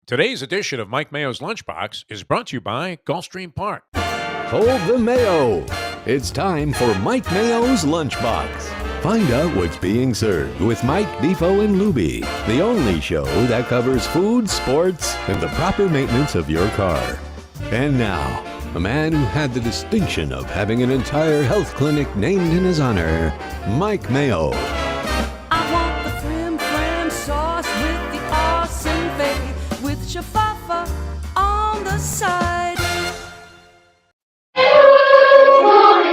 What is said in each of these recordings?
Today's edition of Mike Mayo's Lunchbox is brought to you by Gulfstream Park. Hold the Mayo. It's time for Mike Mayo's Lunchbox. Find out what's being served with Mike, Defo and Lubie, the only show that covers food, sports, and the proper maintenance of your car. And now, a man who had the distinction of having an entire health clinic named in his honor, Mike Mayo. I want the flim flam sauce with the awesome fave with shafafa on the side.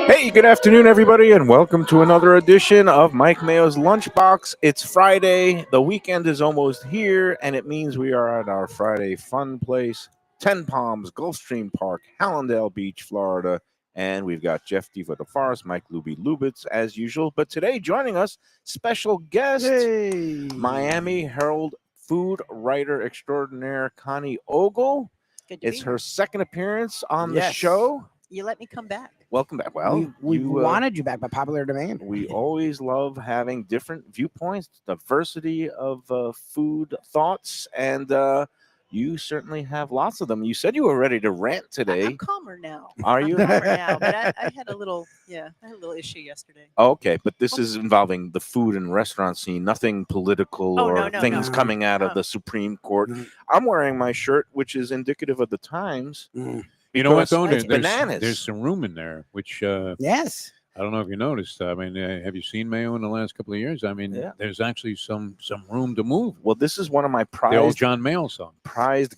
Hey, good afternoon, everybody, and welcome to another edition of Mike Mayo's Lunchbox. It's Friday. The weekend is almost here, and it means we are at our Friday fun place, Ten Palms, Gulfstream Park, Hallandale Beach, Florida. And we've got Jeff Defo the Forest, Mike Lubie Lubitz, as usual. But today, joining us, special guest, Miami Herald food writer extraordinaire, Connie Ogle. Good to It's be her here. second appearance on the show. You let me come back. Welcome back. Well, we wanted you back by popular demand. we always love having different viewpoints, diversity of food thoughts, and you certainly have lots of them. You said you were ready to rant today. I'm calmer now. Are you? Calmer now, but I had a little, issue yesterday. Okay, but this is involving the food and restaurant scene, nothing political Oh, or no, things no. coming out of No. the Supreme Court. Mhm. I'm wearing my shirt, which is indicative of the times. You know what, because though? it's There's bananas. There's some room in there, which Yes. I don't know if you noticed. I mean, have you seen Mayo in the last couple of years? I mean, Yeah. there's actually some room to move. Well, this is one of my The old prized John Mayo song.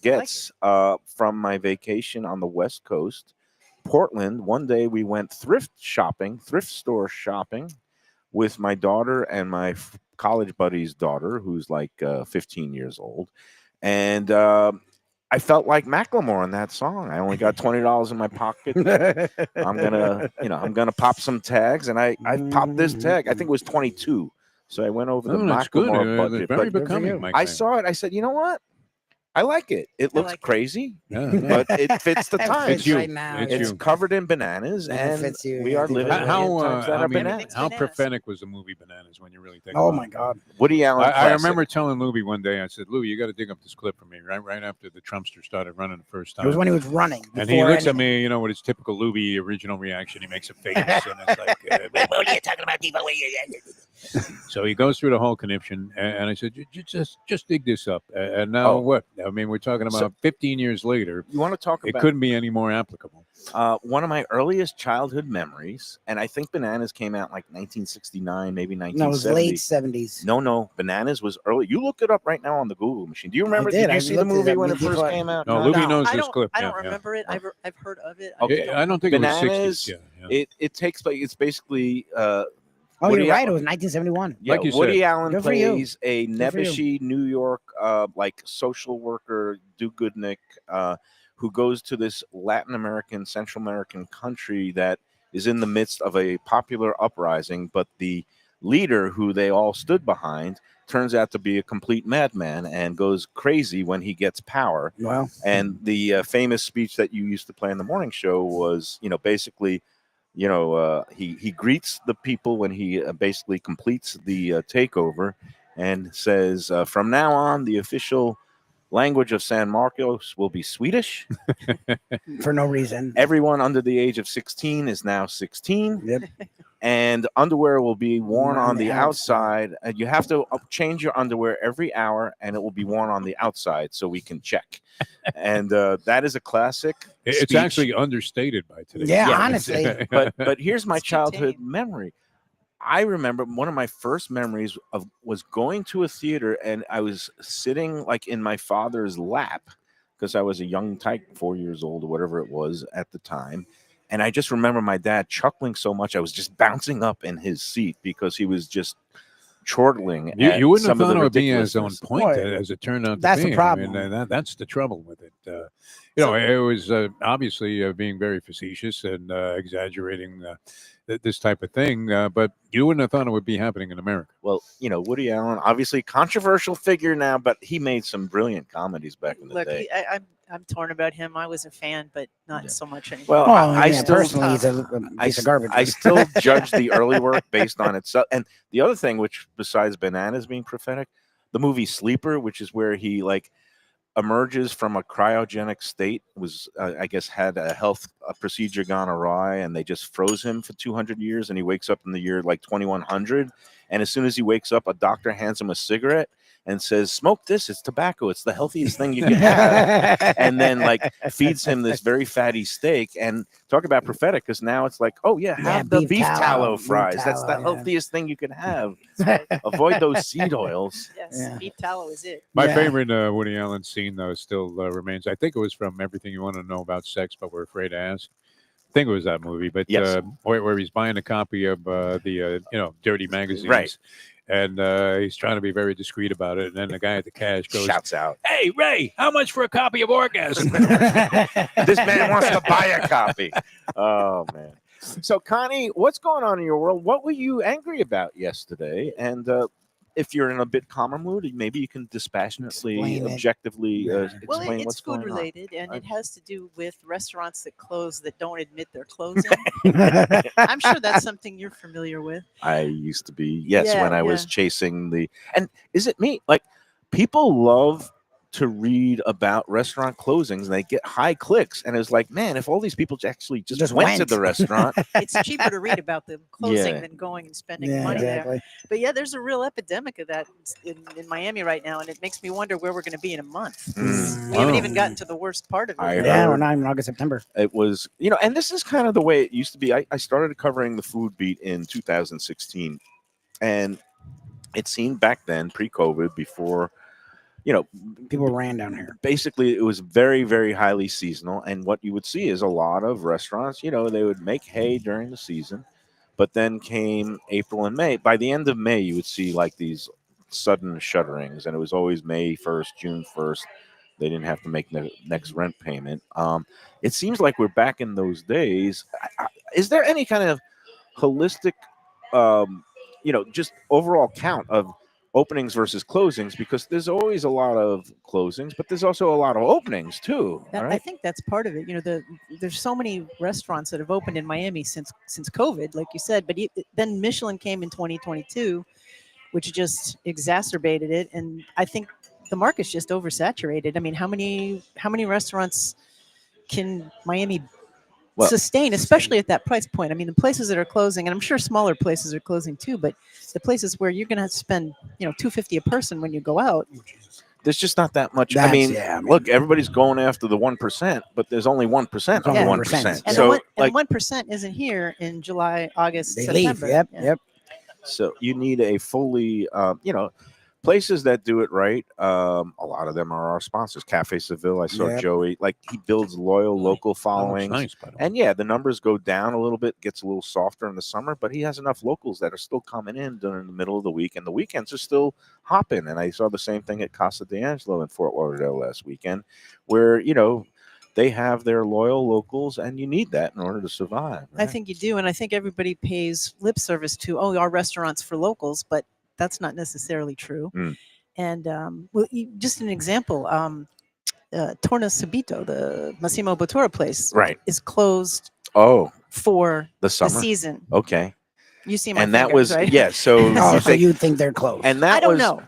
gets from my vacation on the West Coast, Portland. One day we went thrift store shopping with my daughter and my college buddy's daughter, who's like 15 years old. And I felt like Macklemore in that song. I only got $20 in my pocket. I'm gonna pop some tags, and I popped this tag. I think it was 22. So I went over the Oh, that's good. Macklemore budget. Very But becoming, Mike. I Mayo. saw it. I said, you know what? I like it. It looks like it. crazy, Yeah. but it fits the It times. fits It's you. right now. It's It's you. covered in bananas, And it and fits you, we yeah. are living How in times that I are mean, bananas. how Bananas. prophetic was the movie Bananas when you really think? Oh about my it? God. Woody Allen. I classic. remember telling Lubie one day. I said, "Lubie, you got to dig up this clip for me." Right after the Trumpster started running the first It was time. when he was running. And he before looks at anything. me, with his typical Lubie original reaction. He makes a face, and it's like, "What are you talking about, Defo?" So he goes through the whole conniption, and I said, "Just dig this up." And now what? I mean, we're talking about So- 15 years later. You want to talk It about couldn't be any more applicable. one of my earliest childhood memories, and I think Bananas came out like 1969, maybe No, it 1970. was late 70s. No, Bananas was early. You look it up right now on the Google machine. Do you remember? did. you I see the looked it movie up when it before- first came out? No, No, Lubie knows I this don't. clip. I yeah, don't yeah. remember it. I've heard of it. Okay. I don't think it was Bananas, 60s. Yeah. It takes place. It's basically Oh, Woody you're right. Allen- It was 1971. Yeah, Like you Woody said. Allen Good for you. plays a Good for you. nebbishy New York like social worker do-goodnik who goes to this Latin American, Central American country that is in the midst of a popular uprising, but the leader who they all stood behind turns out to be a complete madman and goes crazy when he gets power. Well, And the famous speech that you used to play in the morning show was, basically, he greets the people when he basically completes the takeover and says, from now on, the official language of San Marcos will be Swedish. for no reason. Everyone under the age of 16 is now 16. Yep. And underwear will be worn On on the the outside. And you have to change your underwear every hour, and it will be worn on the outside so we can check. And that is a classic. It's speech. actually understated by today. Yeah, Yeah. honestly. But here's my It's childhood contained. memory. I remember one of my first memories was going to a theater, and I was sitting like in my father's lap because I was a young tyke, 4 years old or whatever it was at the time. And I just remember my dad chuckling so much I was just bouncing up in his seat because he was just chortling. at You wouldn't have some of thought the it would be as on ridiculously point Boy, as it turned out to that's be. the problem. I mean, that's the trouble with it. It was obviously being very facetious and exaggerating this type of thing, but you wouldn't have thought it would be happening in America. Well, Woody Allen, obviously controversial figure now, but he made some brilliant comedies back in the Look, day. I'm torn about him. I was a fan, but not Yeah. so much anymore. Well, Well, I yeah, still personally, he's a piece of garbage. I still judge the early work based on itself. And the other thing, which besides Bananas being prophetic, the movie Sleeper, which is where he like emerges from a cryogenic state, was I guess had a procedure gone awry, and they just froze him for 200 years, and he wakes up in the year like 2100, and as soon as he wakes up, a doctor hands him a cigarette and says, "Smoke this, it's tobacco, it's the healthiest thing you can have," and then like feeds him this very fatty steak. And talk about prophetic, because now it's like, oh yeah, have the beef tallow fries. That's the healthiest thing you can have. Avoid those seed oils. Yes, beef tallow is it. My favorite Woody Allen scene, though, still remains. I think it was from Everything You Want to Know About Sex, But We're Afraid to Ask. I think it was that movie, but where he's buying a copy of the dirty magazines, right? And he's trying to be very discreet about it. And then the guy at the cash shouts out, "Hey, Ray, how much for a copy of Orgasm?" This man wants to buy a copy. Oh, man. So, Connie, what's going on in your world? What were you angry about yesterday? And if you're in a bit calmer mood, maybe you can dispassionately, objectively explain it's what's food going related, on. and it has to do with restaurants that close that don't admit they're closing. I'm sure that's something you're familiar with. I used to be, when I was chasing the. And is it me? Like, people love to read about restaurant closings, and they get high clicks. And it's like, man, if all these people actually just went to the restaurant. It's cheaper to read about them closing than going and spending money there. But there's a real epidemic of that in Miami right now, and it makes me wonder where we're going to be in a month. We haven't even gotten to the worst part of it. We're not even August, September. It was, and this is kind of the way it used to be. I started covering the food beat in 2016, and it seemed back then, pre-COVID, before people ran down here. Basically, it was very, very highly seasonal. And what you would see is a lot of restaurants, they would make hay during the season, but then came April and May. By the end of May, you would see like these sudden shutterings, and it was always May 1st, June 1st. They didn't have to make the next rent payment. It seems like we're back in those days. Is there any kind of holistic, just overall count of openings versus closings? Because there's always a lot of closings, but there's also a lot of openings too. I think that's part of it. There's so many restaurants that have opened in Miami since COVID, like you said. But then Michelin came in 2022, which just exacerbated it. And I think the market's just oversaturated. I mean, how many restaurants can Miami sustain, especially at that price point? I mean, the places that are closing, and I'm sure smaller places are closing too, but the places where you're going to have to spend, $250 a person when you go out. There's just not that much. Look, everybody's going after the 1%, but there's only 1% of the 1%. And so, the 1% isn't here in July, August, September. Leave. Yep. So you need a fully, places that do it right. A lot of them are our sponsors. Cafe Seville. I saw Joey. Like, he builds loyal local followings. Nice, and the numbers go down a little bit, gets a little softer in the summer, but he has enough locals that are still coming in during the middle of the week, and the weekends are still hopping. And I saw the same thing at Casa d'Angelo in Fort Lauderdale last weekend, where they have their loyal locals, and you need that in order to survive. Right? I think you do, and I think everybody pays lip service to our restaurants for locals, but that's not necessarily true. And just an example, Torna Subito, the Massimo Bottura place, is closed for the season. Okay. You see my and fingers, that was right? So you think they're closed? And that I don't know.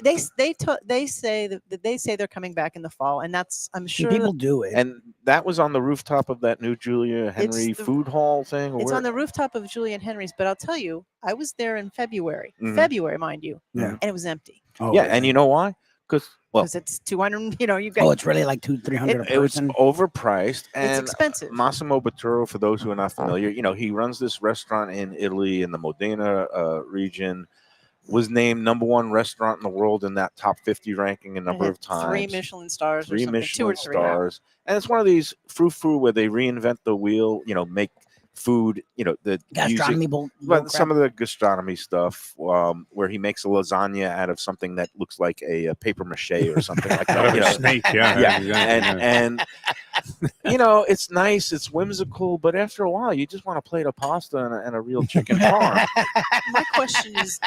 They say that they say they're coming back in the fall, and that's, I'm sure people do it. And that was on the rooftop of that new Julia Henry food hall thing. It's on the rooftop of Julia and Henry's, but I'll tell you, I was there in February, mind you, and it was empty. And you know why? Because it's 200. You got. It's really like $200-300. It was overpriced, and it's expensive. Massimo Bottura, for those who are not familiar, he runs this restaurant in Italy in the Modena region. Was named #1 restaurant in the world in that top 50 ranking a number of times. 3 Michelin stars. Three Michelin 2 or 3. stars, and it's one of these frou-frou where they reinvent the wheel. Make food, the gastronomy, some of the gastronomy stuff, where he makes a lasagna out of something that looks like a paper mache or something like that. Snake, and it's nice, it's whimsical, but after a while, you just want a plate of pasta and a real chicken parm. My question is,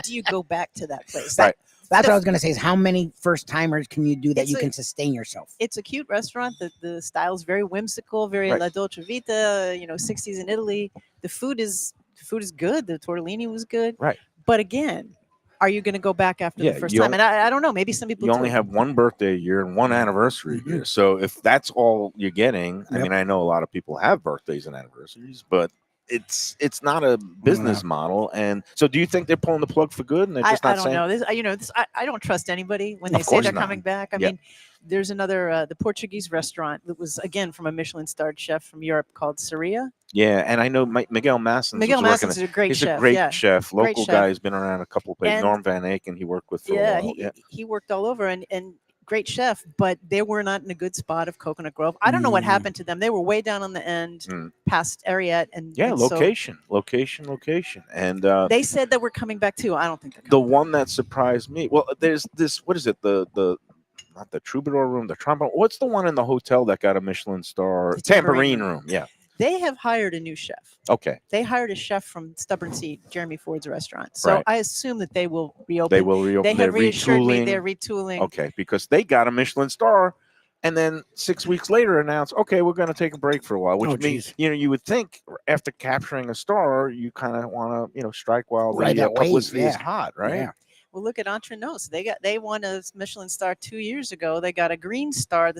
do you go back to that place? Right. That's what I was going to say, is how many first timers can you do that you can sustain yourself? It's a cute restaurant. The style is very whimsical, very La Dolce Vita, 60s in Italy. The food is good. The tortellini was good. Right. But again, are you going to go back after Yeah, the first you time? And I don't know. Maybe some people You only do. have one birthday a year and one anniversary a year. So if that's all you're getting, I Yep. mean, I know a lot of people have birthdays and anniversaries, but it's not a business model. And so, do you think they're pulling the plug for good? And they're just I not don't saying, know. I don't trust anybody when they Of say course they're not. coming back. I Yeah. mean, there's another the Portuguese restaurant that was again from a Michelin-starred chef from Europe called Saria. Yeah, and I know Miguel Massens. Miguel was working Massens is a great He's chef. a great Yeah. chef, Great local chef. guy. He's been around a couple of places. And- Norm Van Aken, he worked with for a Yeah, while. he worked all over and great chef, but they were not in a good spot of Coconut Grove. I don't know what happened to them. They were way down on the end, past Ariette, and Yeah, and so location. And they said that we're coming back too. I don't think they're the coming. one that surprised me, well, there's this, what is it, the not the Troubadour room, the Trombone, what's the one in the hotel that got a Michelin star? The Tambourine Tambourine room. Yeah. They have hired a new chef. Okay. They hired a chef from Stubborn Seed, Jeremy Ford's restaurant. So Right. I assume that they will reopen. They will reopen. They They're have reassured me retooling. they're retooling. Okay, because they got a Michelin star, and then 6 weeks later announced, okay, we're going to take a break for a while, which means, you would think after capturing a star, you kind of want to, strike while Ride the that wave, publicity is yeah. hot, right? Yeah. Well, look at Entre Nos. They won a Michelin star 2 years ago. They got a green star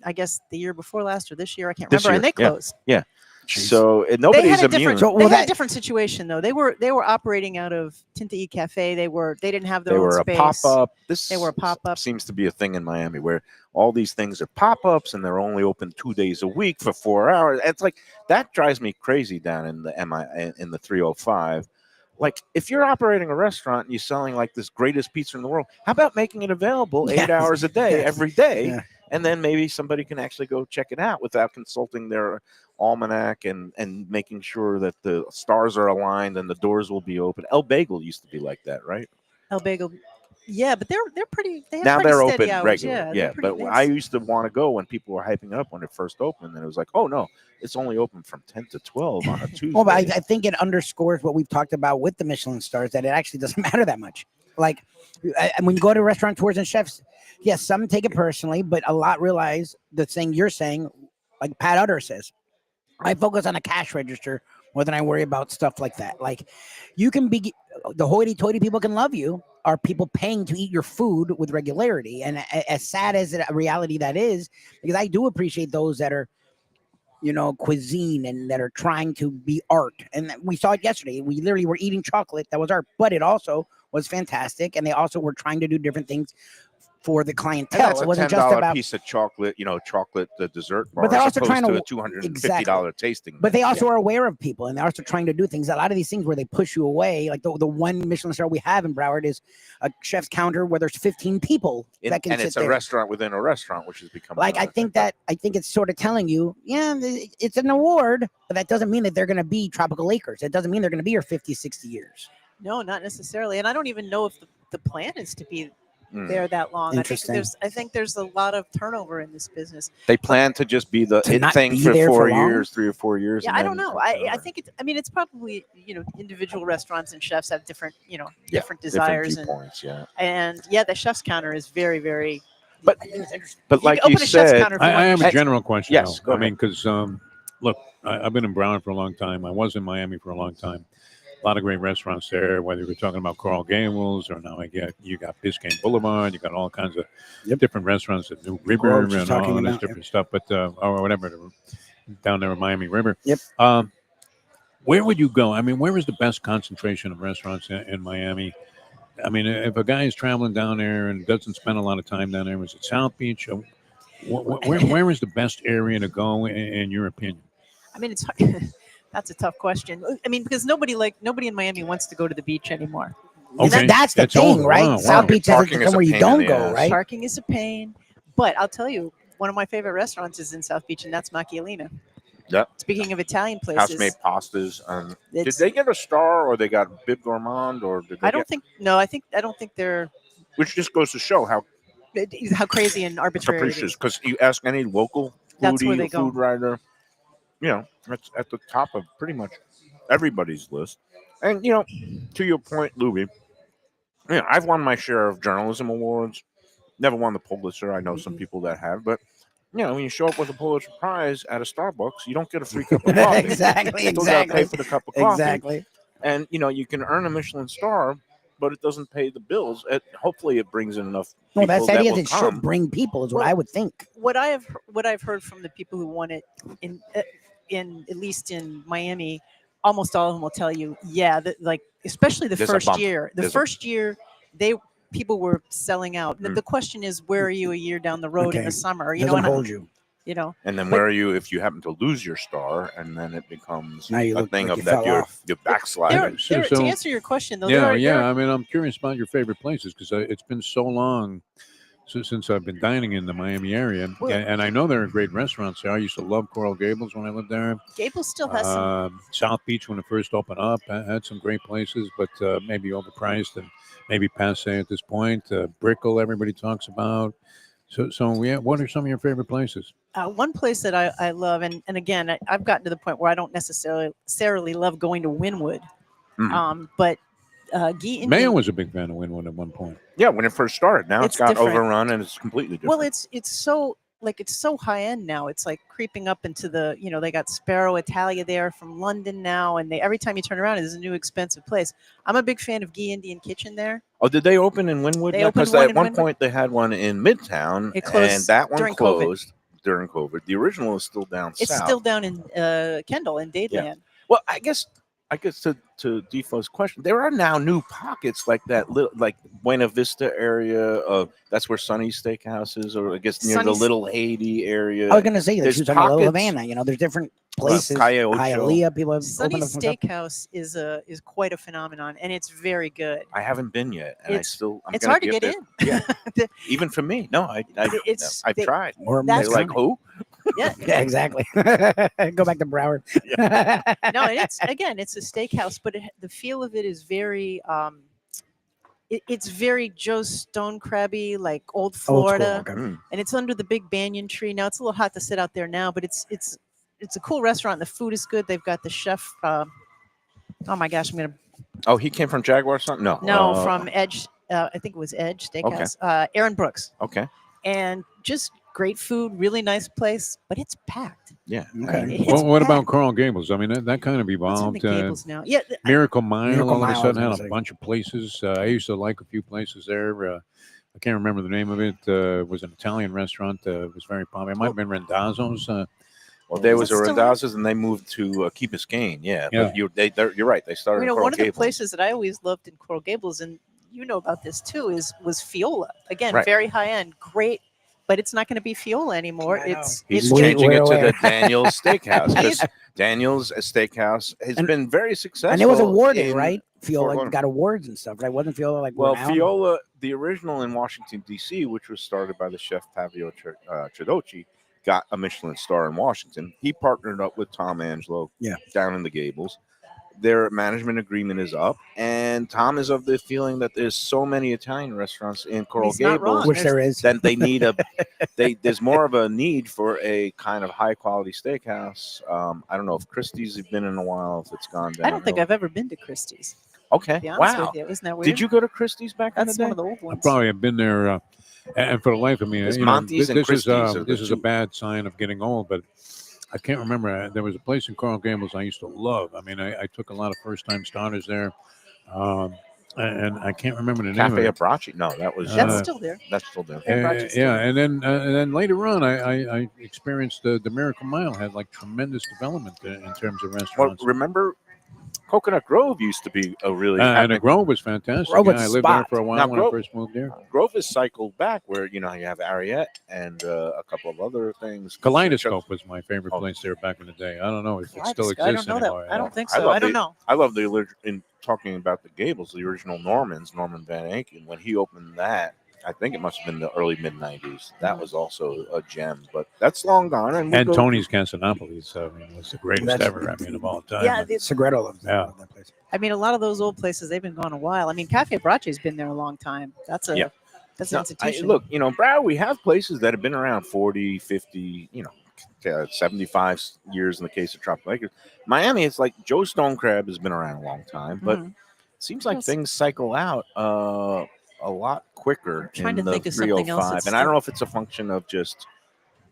I guess the year before last or this year, I can't This remember. And year, they yeah. closed. Yeah. Jeez. So They nobody's had a immune. different. So, They well, had a that- different situation though. They were operating out of Tinta E Cafe. They didn't have their They own were a space. pop-up. They were a pop-up. Seems to be a thing in Miami where all these things are pop-ups and they're only open 2 days a week for 4 hours. It's like that drives me crazy down in the in the 305. Like if you're operating a restaurant and you're selling like this greatest pizza in the world, how about making it available 8 Yes. hours a day, Yes. every day? Yeah. And then maybe somebody can actually go check it out without consulting their almanac and making sure that the stars are aligned and the doors will be open. El Bagel used to be like that, right? El Bagel. Yeah, but they're pretty. They have Now pretty they're steady open hours. regular. Yeah, Yeah, they're pretty, but they I have- used to want to go when people were hyping it up when it first opened, and it was like, oh no, it's only open from 10 to 12 on a Tuesday. Well, but I think it underscores what we've talked about with the Michelin stars, that it actually doesn't matter that much. Like when you go to restaurateurs and chefs, yes, some take it personally, but a lot realize the thing you're saying, like Pat Utter says, I focus on a cash register more than I worry about stuff like that. Like you can be the hoity-toity people can love you, are people paying to eat your food with regularity. And as sad as a reality that is, because I do appreciate those that are, cuisine and that are trying to be art. And we saw it yesterday. We literally were eating chocolate. That was art, but it also was fantastic. And they also were trying to do different things for the And clientele. that's It a wasn't $10 just about, piece of chocolate, chocolate, the dessert bar, But they're as also trying opposed to- to a $250 Exactly. tasting. but they menu. also are aware of people and they're also trying to do things. A lot of these things where they push you away, like the one Michelin star we have in Broward is a chef's counter where there's 15 people that can and sit it's there. a restaurant within a restaurant, which has become Like I think it's sort of telling you, it's an award, but that doesn't mean that they're going to be Tropical Acres. It doesn't mean they're going to be here 50, 60 years. No, not necessarily. And I don't even know if the plan is to be Mm. there that long. Interesting. I think there's a lot of turnover in this business. They plan to just be the To it not thing be for there 4 for long? years, 3 or 4 years. Yeah, and I then don't know. it's I over. think it's probably individual restaurants and chefs have different different Different desires and viewpoints, yeah. the chef's counter is very very. But I think it's interesting. but You like can you open a chef's said, counter for I one have a person. general question. Yes, though. go I mean, because look, I've been in Broward for a long time. I was in Miami for a long time. A lot of great restaurants there. Whether we're talking about Coral Gables or now you got Biscayne Boulevard. You got all kinds of different restaurants at New River Groves was and all talking this about, different stuff. But or whatever down there at Miami River. Yep. Where would you go? I mean, where is the best concentration of restaurants in Miami? I mean, if a guy is traveling down there and doesn't spend a lot of time down there, is it South Beach? Or where is the best area to go, in your opinion? I mean, it's that's a tough question. I mean, because nobody in Miami wants to go to the beach anymore. And Okay, that's the that's thing, all. right? Wow, South wow. Beach Parking is is a somewhere you pain in don't the go, ass. right? Parking is a pain, but I'll tell you, one of my favorite restaurants is in South Beach, and that's Macchialina. Yep. Speaking of Italian places, house-made pastas. Did it's- they get a star, or they got Bib Gourmand, or did they I don't think. No, I don't think they're Which just goes to show how crazy and arbitrary. it capricious. is. Because you ask any local That's where foodie they or go. food writer, it's at the top of pretty much everybody's list. And to your point, Lubie, I've won my share of journalism awards. Never won the Pulitzer. I know some people that have, but when you show up with a Pulitzer Prize at a Starbucks, you don't get a free cup of coffee. Exactly, You still gotta pay exactly. for the cup of coffee. Exactly. And you can earn a Michelin star, but it doesn't pay the bills. Hopefully, it brings in enough. Well, that's the that idea. will It come. should bring people, is what Well, I would think. What I've heard from the people who want it in at least in Miami, almost all of them will tell you, yeah, that, like especially the There's a first bump. year. The There's a- first year, people were selling out. The question is, where are you a year down the road in Okay. the summer? Doesn't and hold you. And then where are you if you happen to lose your star, and then it becomes Now you a look thing like of you that fell you're off. backsliding. To answer your question, though, I mean, I'm curious about your favorite places because it's been so long since I've been dining in the Miami area, Well- and I know there are great restaurants there. I used to love Coral Gables when I lived there. Gables still has some. South Beach when it first opened up had some great places, but maybe overpriced and maybe passe at this point. Brickell, everybody talks about. So yeah, what are some of your favorite places? One place that I love, and again, I've gotten to the point where I don't necessarily love going to Wynwood, but Guy Indian. Mayo was a big fan of Wynwood at one point. Yeah, when it first started. Now it's It's got different. overrun and it's completely different. Well, it's so high end now. It's like creeping up into the, they got Sparrow Italia there from London now, and every time you turn around, there's a new expensive place. I'm a big fan of Guy Indian Kitchen there. Oh, did they open in Wynwood? They opened Because one at in one Wynwood. point they had one in Midtown, It closed and that one during COVID. closed during COVID. The original is still down It's south. still down in Kendall in Dadeland. Well, I guess to Defoe's question, there are now new pockets like that, like Buena Vista area. That's where Sonny's Steakhouse is, or I guess near the Sonny's- Little Haiti area. I was gonna say that There's she was talking about Little pockets. Havana. There's different places. Calle Ocho. Hialeah, people have opened Sonny's up some stuff. Steakhouse is quite a phenomenon, and it's very good. I haven't been yet, and It's I'm it's gonna hard to give get it- in. Yeah, even for me. No, I've They- tried. Or That's- They're like, who? Yeah. Yeah, exactly. Go back to Broward. No, and it's a steakhouse, but the feel of it is very it's very Joe Stone Crabby, like old Florida, Old school, okay. and it's under the big banyan tree. Now it's a little hot to sit out there now, but it's a cool restaurant. The food is good. They've got the chef. Oh my gosh, I'm gonna Oh, he came from Jaguar, something? No, from Edge. I think it was Edge Steakhouse. Aaron Brooks, Okay, and just great food, really nice place, but it's packed. yeah. Okay. It's Well, what about packed. Coral Gables? I mean, that kind of It's in the evolved. Gables now. Yeah, Miracle Mile Miracle all of Mile, a I was sudden gonna had a say. bunch of places. I used to like a few places there. I can't remember the name of it. It was an Italian restaurant. It was very popular. It might have been Rendazzo's. Well, there was a Is it still- Rendazzo's, and they moved to Key Biscayne. Yeah, Yeah. but you're right. They started. in Coral one of the Gables. places that I always loved in Coral Gables, and you know about this too, was Fiola. Again, Right. very high end, great, but it's not going to be Fiola anymore. I know. It's He's We're- changing it to we're the aware. Daniel's Steakhouse because He's- Daniel's Steakhouse has And- been very successful. And it was awarded, in- right? Fort Fiola Lauderdale. got awards and stuff, right? Wasn't Fiola like Well, renowned? Fiola, the original in Washington D.C., which was started by the chef Tavio Tredocci, got a Michelin star in Washington. He partnered up with Tom Angelo down in the Gables. Their management agreement is up, and Tom is of the feeling that there's so many Italian restaurants in Coral He's not wrong. Gables Which there is. that they need there's more of a need for a kind of high quality steakhouse. I don't know if Christie's has been in a while, if it's gone down. I don't think I've ever been to Christie's. Okay. To be honest Wow. with you, isn't that weird? Did you go to Christie's back in That's the day? one of the old I ones. probably have been there, and for the life of me, It's you know, Monty's and this is Christie's are the this is a two. bad sign of getting old, but I can't remember. There was a place in Coral Gables I used to love. I mean, I took a lot of first-time starters there, and I can't remember the name Cafe of it. Abraci? No, that was That's Uh, still there. that's still there. Yeah, Rochester. Yeah, and then later on, I experienced the Miracle Mile had like tremendous development in terms of Well, restaurants. remember, Coconut Grove used to be a really And the Grove was fantastic. Grove was Yeah, I a lived there spot. for a while Now, when I Grove- first moved there. Grove is cycled back where you have Ariette and a couple of other things. Kaleidoscope was my favorite Oh. place there back in the day. I don't know if it still I don't exists know anymore. that. I don't think I so. love I don't the- know. I love in talking about the Gables, the original Norman Van Aken. When he opened that, I think it must have been the early mid-90s. That was also a gem, but that's long gone. And Tony's Casanopoulos, I mean, was the greatest That's- ever. I mean, of all time. Yeah, Segredo loves Yeah. that place. I mean, a lot of those old places, they've been gone a while. I mean, Cafe Abrace's been there a long time. That's an Now, institution. look, Broward, we have places that have been around 40, 50, 75 years in the case of Tropical Acres. Miami, it's like Joe Stone Crab has been around a long time, but Mhm. it seems like Yes. things cycle out a lot quicker I'm trying in to the think of something else 305. that's And I don't still- know if it's a function of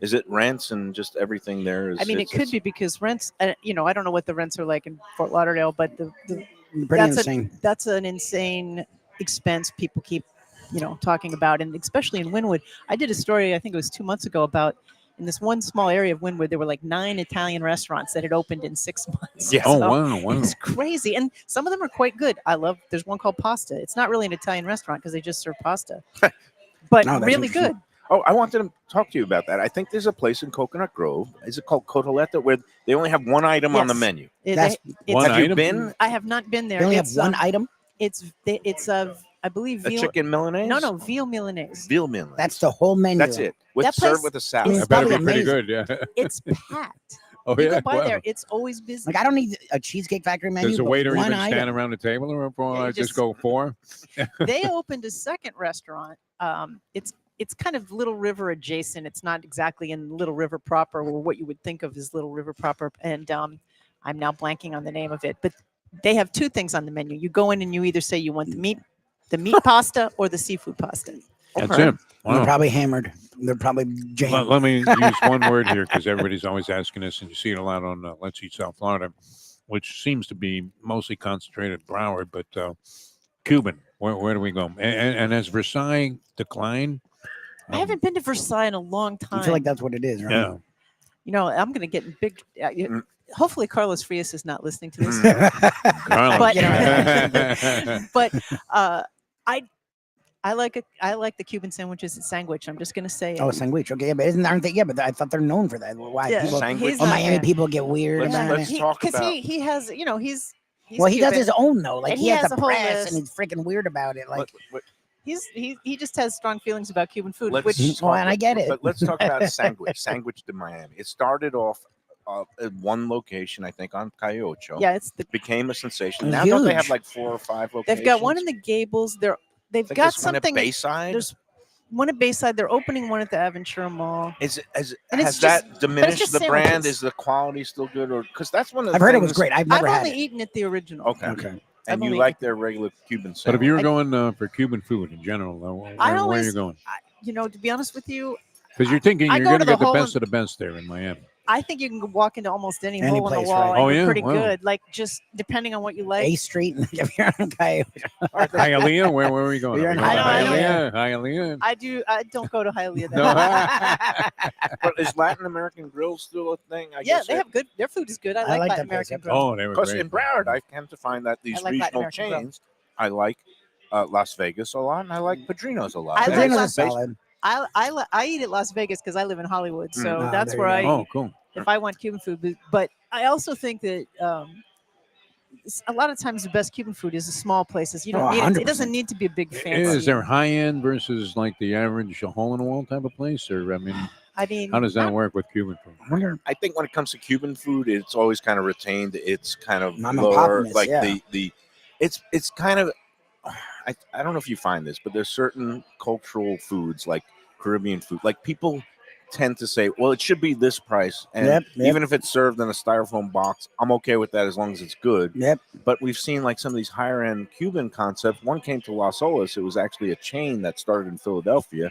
is it rents and just everything there is. I mean, it could be because rents, I don't know what the rents are like in Fort Lauderdale, but Pretty That's insane. that's an insane expense people keep, talking about, and especially in Wynwood. I did a story, I think it was 2 months ago, about in this one small area of Wynwood, there were like 9 Italian restaurants that had opened in 6 months. Yeah. Oh, So wow. it's crazy. And some of them are quite good. There's one called Pasta. It's not really an Italian restaurant because they just serve pasta, but No, that's really interesting. good. Oh, I wanted to talk to you about that. I think there's a place in Coconut Grove. Is it called Cotoletta, where they only have one item on the Yes. menu? That's- It's- One Have you item? been? I have not been there. They only have It's, one item. It's I believe A veal. chicken Milanese? No, veal Milanese. Veal Milanese. That's the whole menu. That's it. With That served place with a That salad. It's better be probably pretty amazing. good. Yeah. It's packed. Oh, You yeah. go by Wow. there, it's always busy. Like I don't need a Cheesecake Factory menu. Does the but waiter one even stand item. around the table, or Yeah, you just just- go 4? They opened a second restaurant. It's kind of Little River adjacent. It's not exactly in Little River proper, or what you would think of as Little River proper. And I'm now blanking on the name of it. But they have 2 things on the menu. You go in and you either say you want the meat pasta or the seafood pasta. That's Okay. it. They're Wow. probably hammered. They're probably jammed. Let me use one word here because everybody's always asking us, and you see it a lot on Let's Eat South Florida, which seems to be mostly concentrated at Broward, but Cuban. Where do we go? And has Versailles declined? I haven't been to Versailles in a long I time. feel like that's what it is, right? Yeah. I'm going to get in big. Hopefully, Carlos Frias is not listening to this. Carlos. But- But I like the Cuban sandwiches at Sandwich. I'm just going to say it. Oh, sandwich. Okay, yeah, but aren't they? Yeah, but I thought they're known for that. Why? Yeah, People, Sandwich. he's oh, not Miami there. people get weird Let's- about let's it. talk Because about- he has, he's Well, he does Cuban. his own though. Like And he he has has the a whole press, list. and he's freaking weird about it. Like, He just has strong feelings about Cuban food, Let's which Well, and I get it. But let's talk about Sandwich de Miami. It started off at one location, I think, on Cayocho. it's the Became a sensation. It's Now don't they have huge. like 4 or 5 locations? they've got one in the Gables. They've I think got there's one at something. Bayside. There's one at Bayside. They're opening one at the Aventura Mall. And it's has just- that diminished just the brand? sandwiches. Is the quality still good? Or because that's one of the I've heard it was things- great. I've never I've had only it. eaten at the original. Okay. Okay. I've And you only like their regular Cuban sandwich. But if you were I- going for Cuban food in general, where are always- you going? To be honest with you, Because you're thinking I you're go going to to the get the hole best in- of the best there in Miami. I think you can walk into almost any Any hole in place, the wall right? and Oh, you're yeah? pretty Wow. good. Like just depending on what you like. A Street, and if you're on Coyote. Hialeah, where are we going? You're Are in we going to Hialeah. Hialeah? I don't go to Hialeah. No. But is Latin American grill still a thing? I Yeah, guess they have good. Their food is good. I like like Latin that place, American yep. grill. Oh, they were Because great. in Broward, I tend to find that these I like Latin regional American grill. chains, I like Las Vegas a lot, and I like Padrino's a lot. I And like Padrino's that's is Las based- solid. I eat at Las Vegas because I live in Hollywood, so Ah, that's there where you I go. Oh, cool. if I want Cuban food. But I also think that a lot of times the best Cuban food is the small places. You don't Oh, need it. 100%. It doesn't need to be a big fancy. Is there high end versus like the average hole in the wall type of place? Or, I mean, I mean, how does that work with Cuban food? I wonder. I think when it comes to Cuban food, it's always kind of retained. It's kind of Mom and lower, popness, like yeah. it's kind of. I don't know if you find this, but there's certain cultural foods like Caribbean food, like people tend to say, well, it should be this price, and Yep, yep. even if it's served in a styrofoam box, I'm okay with that as long as it's good. Yep. But we've seen like some of these higher end Cuban concepts. One came to Las Olas. It was actually a chain that started in Philadelphia.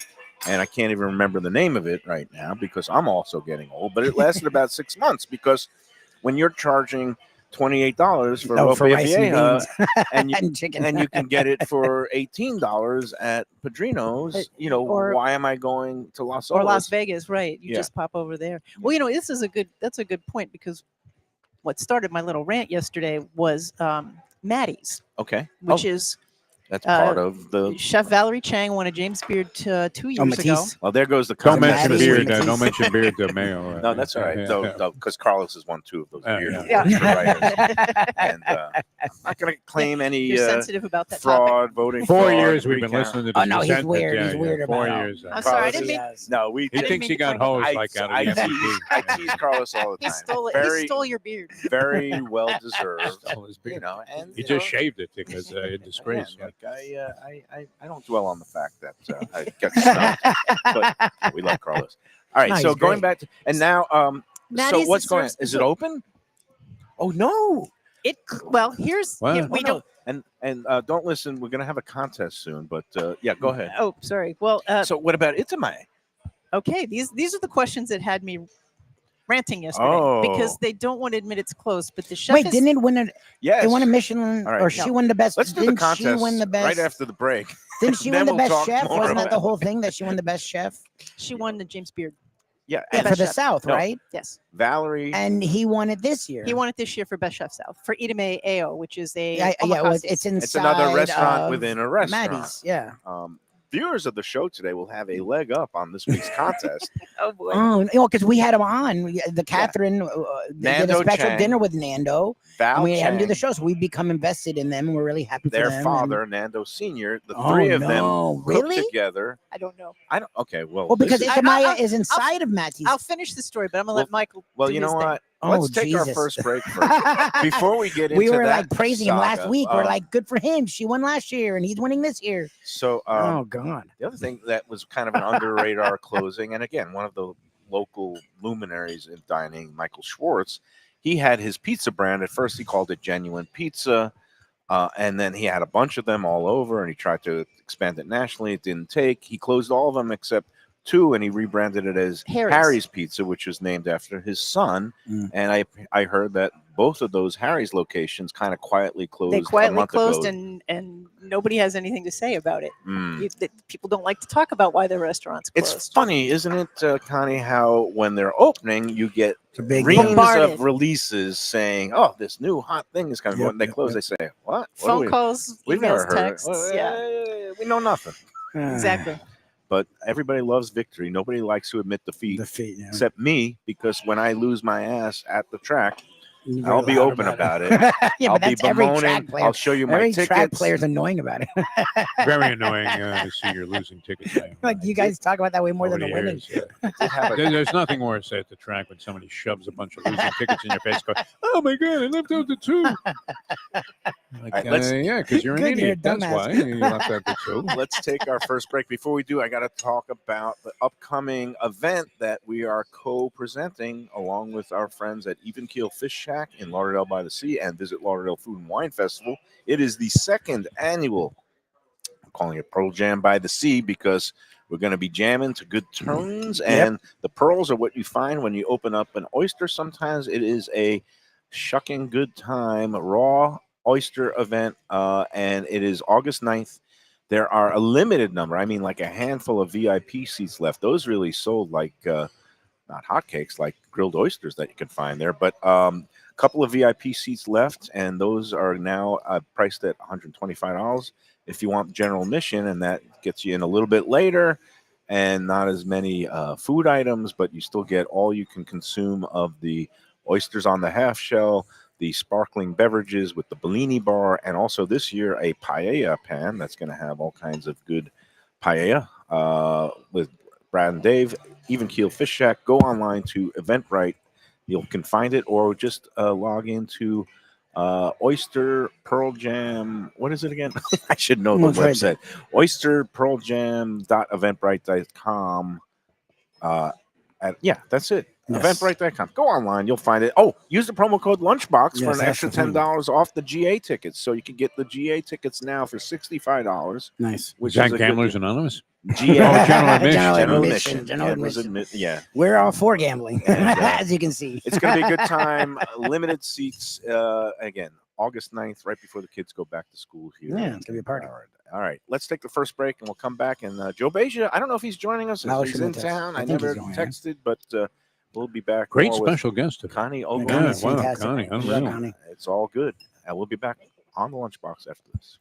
And I can't even remember the name of it right now because I'm also getting old. But it lasted about 6 months because when you're charging $28 for Oh, for ropa rice and vieja beans. and you and chicken. and you can get it for $18 at Padrino's, Or- why am I going to Las Olas? or Las Vegas, right? You Yeah. just pop over there. Well, that's a good point because what started my little rant yesterday was Maddie's, Okay. which is That's part of the. Chef Valerie Chang won a James Beard 2 years ago. Matisse. Well, there goes the Don't comment. mention Maddie beard. Matisse. Don't mention beard to Mayo. No, that's all right. Yeah. Because Carlos has won 2 of those Yeah, beard yeah. writers. And I'm not going to claim any You're sensitive about that topic. fraud voting. 4 fraud, years we've been recount. listening to this. Oh, no, he's resentment. weird. Yeah, He's yeah, weird 4 about it. years. I'm sorry, I didn't Carlos mean. is- No, we. I He didn't thinks mean he to got point it hosed like out of the MVP. I tease Carlos all the He time. stole it. Very, He stole your beard. very well deserved. Stole his beard. And He you just know, shaved it because in disgrace. again, like I don't dwell on the fact that I got snubbed, but we love Carlos. All right, No, so he's going great. back to, and now, so Maddie's what's going on? serves- Is it open? Oh no! Well, here's Wow. we Oh, no. don't. And don't listen. We're gonna have a contest soon, but yeah, go ahead. Oh, sorry. Well, So what about Itamae? okay. These are the questions that had me ranting yesterday because Oh. they don't want to admit it's close. But the chef Wait, is, didn't it win? Yes. It won a Michelin, All right. or she won the best. Let's do the Didn't contest she win the best? right after the break. Didn't she Then win the we'll best talk chef? more Wasn't that about the it. whole thing that she won the best chef? she won the James Beard. Yeah. Yeah, And for the chef. South, No. right? Yes, Valerie. And he won it this year. he won it this year for Best Chef South for Idame Ao, which is a Yeah, well, omakase. it's inside. It's another restaurant of within a restaurant. Maddie's, yeah. Viewers of the show today will have a leg up on this week's contest. Oh boy. Oh, because we had him on. The Catherine they did a Nando special Chang. dinner with Nando, Val and we had him do Chang, the show. So we become invested in them, and we're really happy for their them. father, Nando Sr., the Oh, three of no, them really? cooked together. I don't know. I don't. Okay, well, Well, because this is- Itamaya is inside of Matty's. I'll finish the story, but I'm gonna let Michael. well, do you know his thing. what? Oh, Let's take our Jesus. first break first. Before we get into we were that like praising him last saga, week. We're like, good for him. She won last year, and he's winning this year. so. Oh God. The other thing that was kind of an under radar closing, and again, one of the local luminaries in dining, Michael Schwartz, he had his pizza brand. At first, he called it Genuine Pizza, and then he had a bunch of them all over, and he tried to expand it nationally. It didn't take. He closed all of them except two, and he rebranded it as Harry's Pizza, which was named after his son. Mm. And I heard that both of those Harry's locations kind of quietly closed. They a quietly month closed, ago. and nobody has anything to say about it. Mm. People don't like to talk about why their restaurants closed. It's funny, isn't it, Connie, how when they're opening, you get It's a big reams Bombarded. of releases saying, "Oh, this new hot thing is coming." Yep, When they yep, close, yep. they say, "What? What do Phone we- calls, We've never emails, heard. texts. Well, Yeah, we know nothing." exactly. But everybody loves victory. Nobody likes to admit defeat, Defeat. Yeah. except me, because when I lose my ass at the track, You're I'll be loud open about it. yeah, I'll but be that's every track bemoaning. player. I'll show you my Every tickets. track player's annoying about it. Very annoying to see you're losing tickets. Like you guys talk about that way more than the over winning. years, yeah. There's nothing worse at the track when somebody shoves a bunch of losing tickets in your face. Go, oh my god, I left out the two. Like, right, let's- yeah, because you're an Good, you're a idiot. That's dumbass. why you left out the two. Let's take our first break. Before we do, I got to talk about the upcoming event that we are co-presenting along with our friends at Even Keel Fish Shack in Lauderdale by the Sea and Visit Lauderdale Food and Wine Festival. It is the second annual, I'm calling it Pearl Jam by the Sea, because we're going to be jamming to good tunes, and the pearls are what you find when you open up an oyster. Sometimes it is a shucking good time, raw oyster event, and it is August 9th. There are a limited number, I mean like a handful of VIP seats left. Those really sold like not hotcakes, like grilled oysters that you can find there, but a couple of VIP seats left, and those are now priced at $125 if you want general admission, and that gets you in a little bit later and not as many food items, but you still get all you can consume of the oysters on the half shell, the sparkling beverages with the Bellini bar, and also this year a paella pan that's going to have all kinds of good paella with Brad and Dave. Even Keel Fish Shack. Go online to Eventbrite. You can find it, or just log into Oyster Pearl Jam. What is it again? I should know the That's right. website. oysterpearljam.eventbrite.com. Yeah, that's it. Yes. Eventbrite.com. Go online. You'll find it. Oh, use the promo code Lunchbox for Yes, an extra that's the thing. $10 off the GA tickets. So you can get the GA tickets now for $65. Nice. Which Is that is a Gamblers good Anonymous? GA. Oh, general admission. General General admission. admission. General Gamblers admission. yeah. We're all for gambling, And, as you can see. It's going to be a good time. Limited seats. Again, August 9th, right before the kids go back to school here. Yeah, it's gonna be a party. All right. Let's take the first break, and we'll come back. And Joe Beja, I don't know if he's joining us. I'll If he's shoot him a in text. town. I I think never he's going, yeah. texted, but we'll be back. Great more with special guest today. Connie Yeah, Ogle. Connie's wow, fantastic. Connie, We love unreal. Connie. It's all good. And we'll be back on the Lunchbox after this.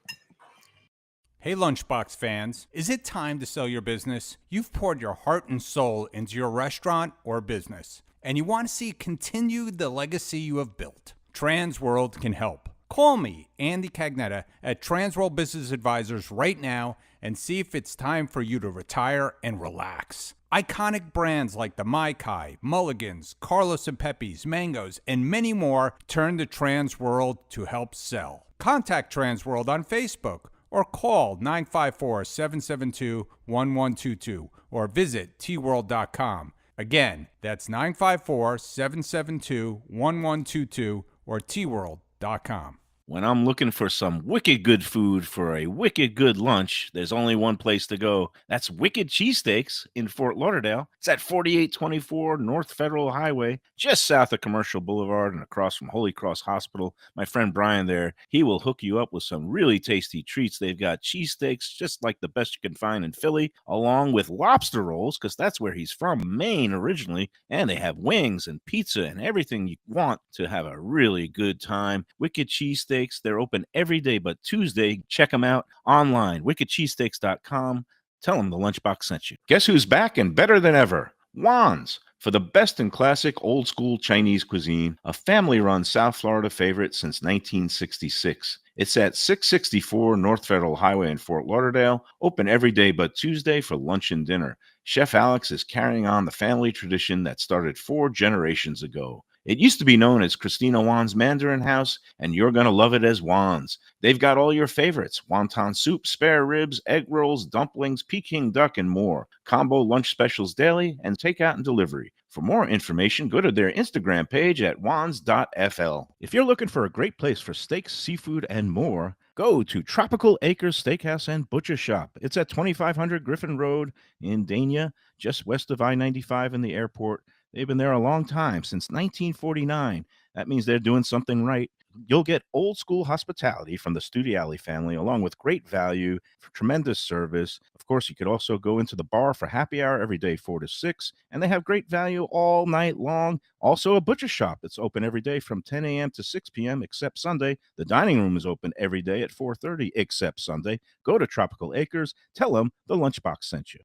Hey Lunchbox fans, is it time to sell your business? You've poured your heart and soul into your restaurant or business, and you want to see continue the legacy you have built. Transworld can help. Call me, Andy Cagnetta, at Transworld Business Advisors right now and see if it's time for you to retire and relax. Iconic brands like the Mai Kai, Mulligans, Carlos and Pepe's, Mangoes, and many more turn to Transworld to help sell. Contact Transworld on Facebook or call 954-772-1122 or visit tworld.com. Again, that's 954-772-1122 or tworld.com. When I'm looking for some wicked good food for a wicked good lunch, there's only one place to go. That's Wicked Cheesesteaks in Fort Lauderdale. It's at 4824 North Federal Highway, just south of Commercial Boulevard and across from Holy Cross Hospital. My friend Brian there, he will hook you up with some really tasty treats. They've got cheesesteaks, just like the best you can find in Philly, along with lobster rolls, because that's where he's from, Maine originally. And they have wings and pizza and everything you want to have a really good time. Wicked Cheesesteaks. They're open every day but Tuesday. Check them out online, wickedcheesesteaks.com. Tell them the Lunchbox sent you. Guess who's back and better than ever? Juan's. For the best in classic old school Chinese cuisine, a family-run South Florida favorite since 1966. It's at 664 North Federal Highway in Fort Lauderdale, open every day but Tuesday for lunch and dinner. Chef Alex is carrying on the family tradition that started 4 generations ago. It used to be known as Christina Juan's Mandarin House, and you're going to love it as Juan's. They've got all your favorites: wonton soup, spare ribs, egg rolls, dumplings, Peking duck, and more. Combo lunch specials daily and takeout and delivery. For more information, go to their Instagram page at juans.fl. If you're looking for a great place for steaks, seafood, and more, go to Tropical Acres Steakhouse and Butcher Shop. It's at 2500 Griffin Road in Dania, just west of I-95 and the airport. They've been there a long time, since 1949. That means they're doing something right. You'll get old school hospitality from the Studiali family, along with great value, for tremendous service. Of course, you could also go into the bar for happy hour every day, 4 to 6, and they have great value all night long. Also, a butcher shop that's open every day from 10 a.m. to 6 p.m. except Sunday. The dining room is open every day at 4:30 except Sunday. Go to Tropical Acres. Tell them the Lunchbox sent you.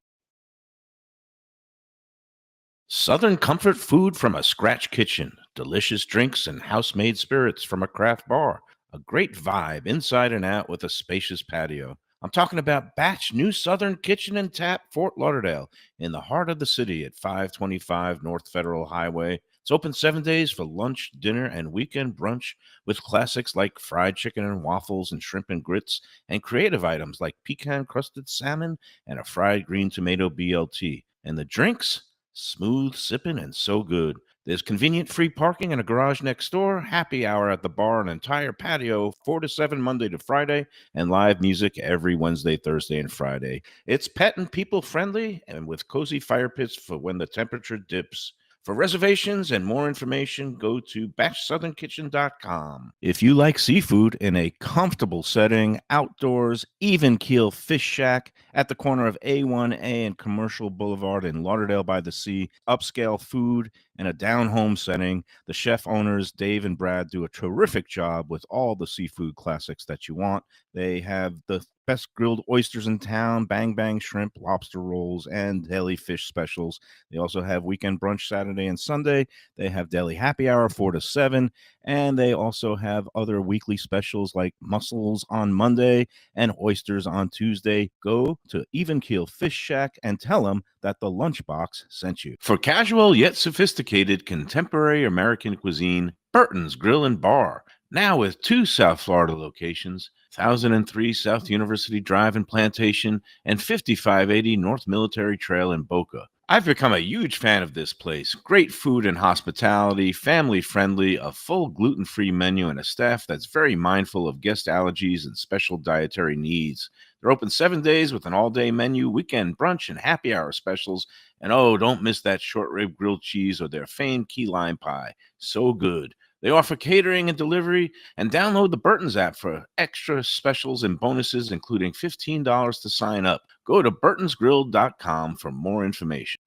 Southern comfort food from a scratch kitchen, delicious drinks and house-made spirits from a craft bar, a great vibe inside and out with a spacious patio. I'm talking about Batch New Southern Kitchen and Tap, Fort Lauderdale, in the heart of the city at 525 North Federal Highway. It's open 7 days for lunch, dinner, and weekend brunch, with classics like fried chicken and waffles and shrimp and grits, and creative items like pecan-crusted salmon and a fried green tomato BLT. And the drinks? Smooth sipping and so good. There's convenient free parking and a garage next door, happy hour at the bar, an entire patio, 4 to 7 Monday to Friday, and live music every Wednesday, Thursday, and Friday. It's pet and people friendly and with cozy fire pits for when the temperature dips. For reservations and more information, go to batchsouthernkitchen.com. If you like seafood in a comfortable setting, outdoors, even keel fish shack at the corner of A1A and Commercial Boulevard in Lauderdale by the Sea, upscale food in a down-home setting, the chef owners, Dave and Brad, do a terrific job with all the seafood classics that you want. They have the best grilled oysters in town, bang bang shrimp, lobster rolls, and deli fish specials. They also have weekend brunch Saturday and Sunday. They have deli happy hour 4 to 7, and they also have other weekly specials like mussels on Monday and oysters on Tuesday. Go to Even Keel Fish Shack and tell them that the Lunchbox sent you. For casual yet sophisticated contemporary American cuisine, Burton's Grill and Bar, now with 2 South Florida locations, 1003 South University Drive in Plantation and 5580 North Military Trail in Boca. I've become a huge fan of this place. Great food and hospitality, family friendly, a full gluten-free menu, and a staff that's very mindful of guest allergies and special dietary needs. They're open 7 days with an all-day menu, weekend brunch, and happy hour specials. And oh, don't miss that short rib grilled cheese or their famed key lime pie. So good. They offer catering and delivery, and download the Burton's app for extra specials and bonuses, including $15 to sign up. Go to burtonsgrill.com for more information.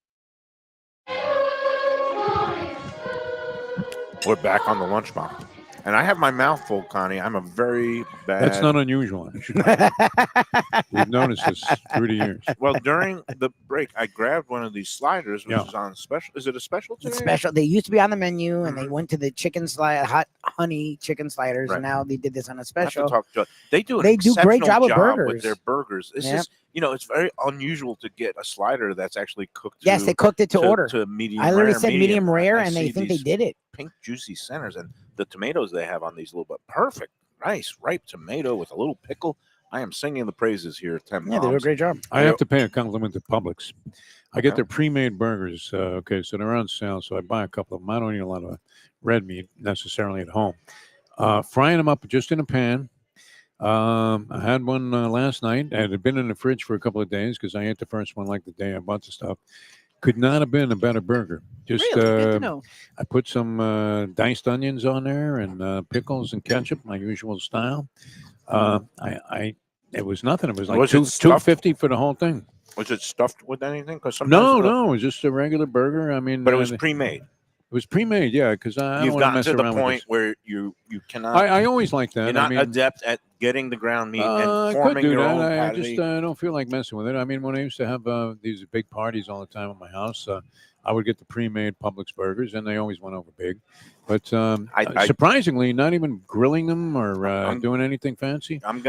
We're back on the Lunchbox. And I have my mouth full, Connie. I'm a very bad... That's not unusual. We've noticed this through the years. Well, during the break, I grabbed one of these sliders, which is on special. Is it a special today? It's special. They used to be on the menu, and they went to the chicken slide, hot honey chicken sliders, and now they did this on a special. They do great job with burgers. With their burgers. This is, it's very unusual to get a slider that's actually cooked. Yes, they cooked it to order. To medium. I literally said medium rare, and they think they did it. Pink juicy centers, and the tomatoes they have on these little bit perfect, nice ripe tomato with a little pickle. I am singing the praises here at 10 Palms. Yeah, they do a great job. I have to pay a compliment to Publix. I get their pre-made burgers. So they're on sale, so I buy a couple of them. I don't eat a lot of red meat necessarily at home. frying them up just in a pan. I had one last night. It had been in the fridge for a couple of days because I ate the first one like the day I bought the stuff. Could not have been a better burger. Just Really? Good to know. I put some diced onions on there and pickles and ketchup, my usual style. It was nothing. It was like Was it $2.50 for the whole thing. Was it stuffed with anything? Because No, it was just a regular burger. I mean, but it was pre-made. It was pre-made, yeah. Because I You've don't want to gotten mess to the around with point this. where you cannot. I always like that. You're not I mean, adept at getting the ground meat and I could forming do your that. own I patty. just don't feel like messing with it. I mean, when I used to have these big parties all the time at my house, I would get the pre-made Publix burgers, and they always went over big. But surprisingly, not even grilling them or doing anything fancy. I'm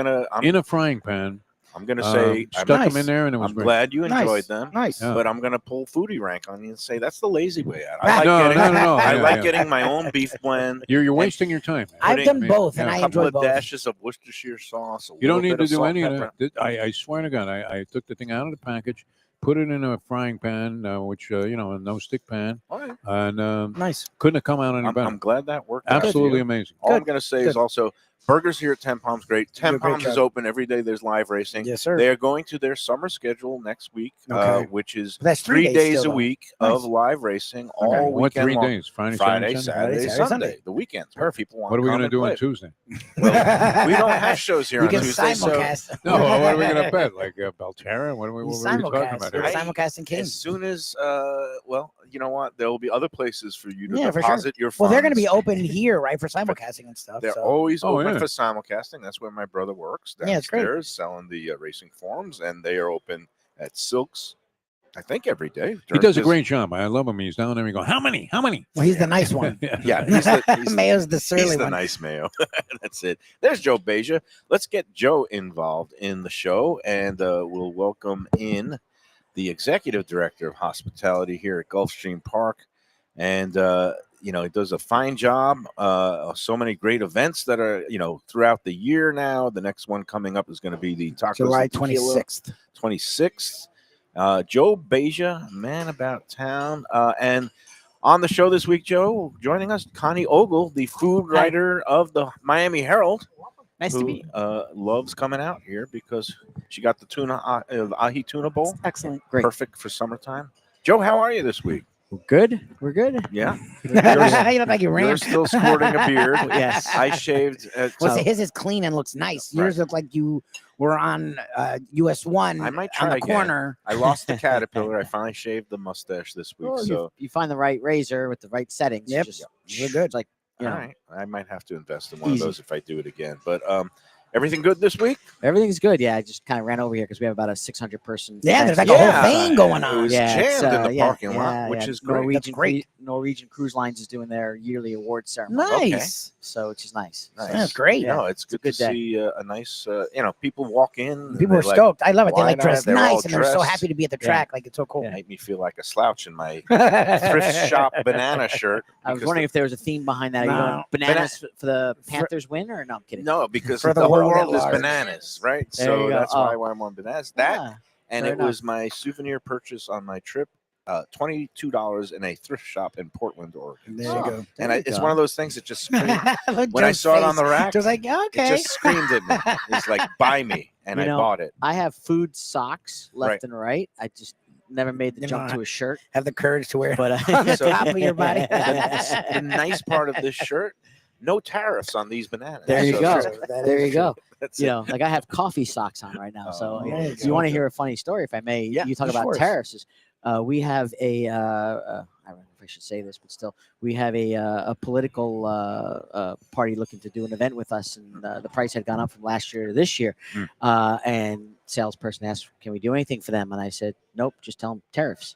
in a frying pan. I'm gonna say stuck them in there, and it was I'm great. glad you enjoyed them. Nice. Yeah. But I'm gonna pull foodie rank on you and say that's the lazy way out. I like No, getting, no. I Yeah, like yeah. getting my own beef blend. You're wasting your time. man. I've done putting- both, and yeah, I A couple enjoy of both. dashes of Worcestershire sauce. You don't need to do salt, any of pepper. that. I swear to God, I took the thing out of the package, put it in a frying pan, which a no-stick pan, All right. and Nice. couldn't have come out any better. I'm glad that worked. out for Absolutely you. amazing. All I'm Good. going to say is Good. also burgers here at Ten Palms great. Ten Do a great Palms is job. open every day. There's live racing. Yes, sir. They are going to their summer schedule next week, Okay. which is That's 3 days still, a though. week Nice. of live racing all What weekend 3 long. days? Friday, Friday, Saturday, Saturday, Saturday, Sunday. Sunday. The weekends. Where people want What are we going going to do on play. Tuesday? Well, we don't have shows here You on can Tuesday, so simulcast. No, what are we going to bet? Like Belterra? What are we talking Simulcast. about We're here? simulcasting King. as soon as well, you know what? There will be other places for you to Yeah, for sure. deposit your funds. Well, they're going to be open here, right, for simulcasting and stuff. They're So. always Oh, open yeah. for simulcasting. That's where my brother works Yeah, it's great. downstairs selling the racing forms, and they are open at Silks, I think, every day. He during does a his- great job. I love him. He's down there. He goes, how many? How many? Well, he's the nice one. Yeah, he's Mayo's the surly he's the one. nice Mayo. That's it. There's Joe Beja. Let's get Joe involved in the show, and we'll welcome in the executive director of hospitality here at Gulfstream Park. And, he does a fine job. So many great events that are, throughout the year now. The next one coming up is going to be the Tacos July and Tequila, 26th. 26th. Joe Beja, man about town. And on the show this week, Joe, joining us, Connie Ogle, the food writer of the Miami Herald. Nice to who meet you. loves coming out here because she got the the ahi tuna bowl. Excellent. Great. Perfect for summertime. Joe, how are you this week? We're good. We're good. Yeah. You look like you You're ran. still sporting a beard. Yes. I shaved. Well, his is clean and looks nice. Right. Yours look like you were on US 1 I might on try the again. corner. I lost the caterpillar. I finally shaved the mustache this week. Well, So, you find the right razor with the right settings. Yep. Just, We're good. It's like, all you know, right. I might have to invest in one Easy. of those if I do it again. But everything good this week? everything's good. Yeah, I just kind of ran over here because we have about a 600 person. Yeah, there's like event. a whole thing going It on. was Yeah, it's, jammed in the yeah, parking lot, yeah, which yeah. is great. Norwegian, great. Norwegian Cruise Lines is doing their yearly award ceremony. Nice. So, which is nice. Nice. That's great. Yeah. No, it's it's a good to good day. see a nice, people walk in. and People they are stoked. I love it. They like wide-eyed, dress they're all nice and they're so dressed. happy to be at the Yeah. track. Like it's so cool. Make me feel like a slouch in my thrift shop banana shirt. I was because wondering if there was a theme behind that. Are you No. going bananas for the Panthers win or no? I'm kidding. no, because For the the whole world at world is large. bananas, right? There So you go. that's why I'm on bananas. That Ah, and fair it was my souvenir purchase on my trip. $22 in a thrift shop in Portland, Oregon. There So- you go. and there you it's go. one of those things that just screamed, Look, when I Joe's saw it on face. the rack. Joe's like, It okay. just screamed at me. It's like, buy me, and You I know, bought it. I have food socks left Right. and right. I just never made the You jump know, to a shirt. Have the courage to wear it But on the So- top of your body. The nice part of this shirt, no tariffs on these bananas. There you So go. That There is you go. That's You it. know, like I have coffee socks on right now. So Oh, you, there you you go. want to hear a funny story, if I may? Yeah, you talk of about course. tariffs. We have a I don't know if I should say this, but still, we have a political party looking to do an event with us, and the price had gone up from last year to this year. Mm. And salesperson asked, "Can we do anything for them?" And I said, "Nope, just tell them tariffs."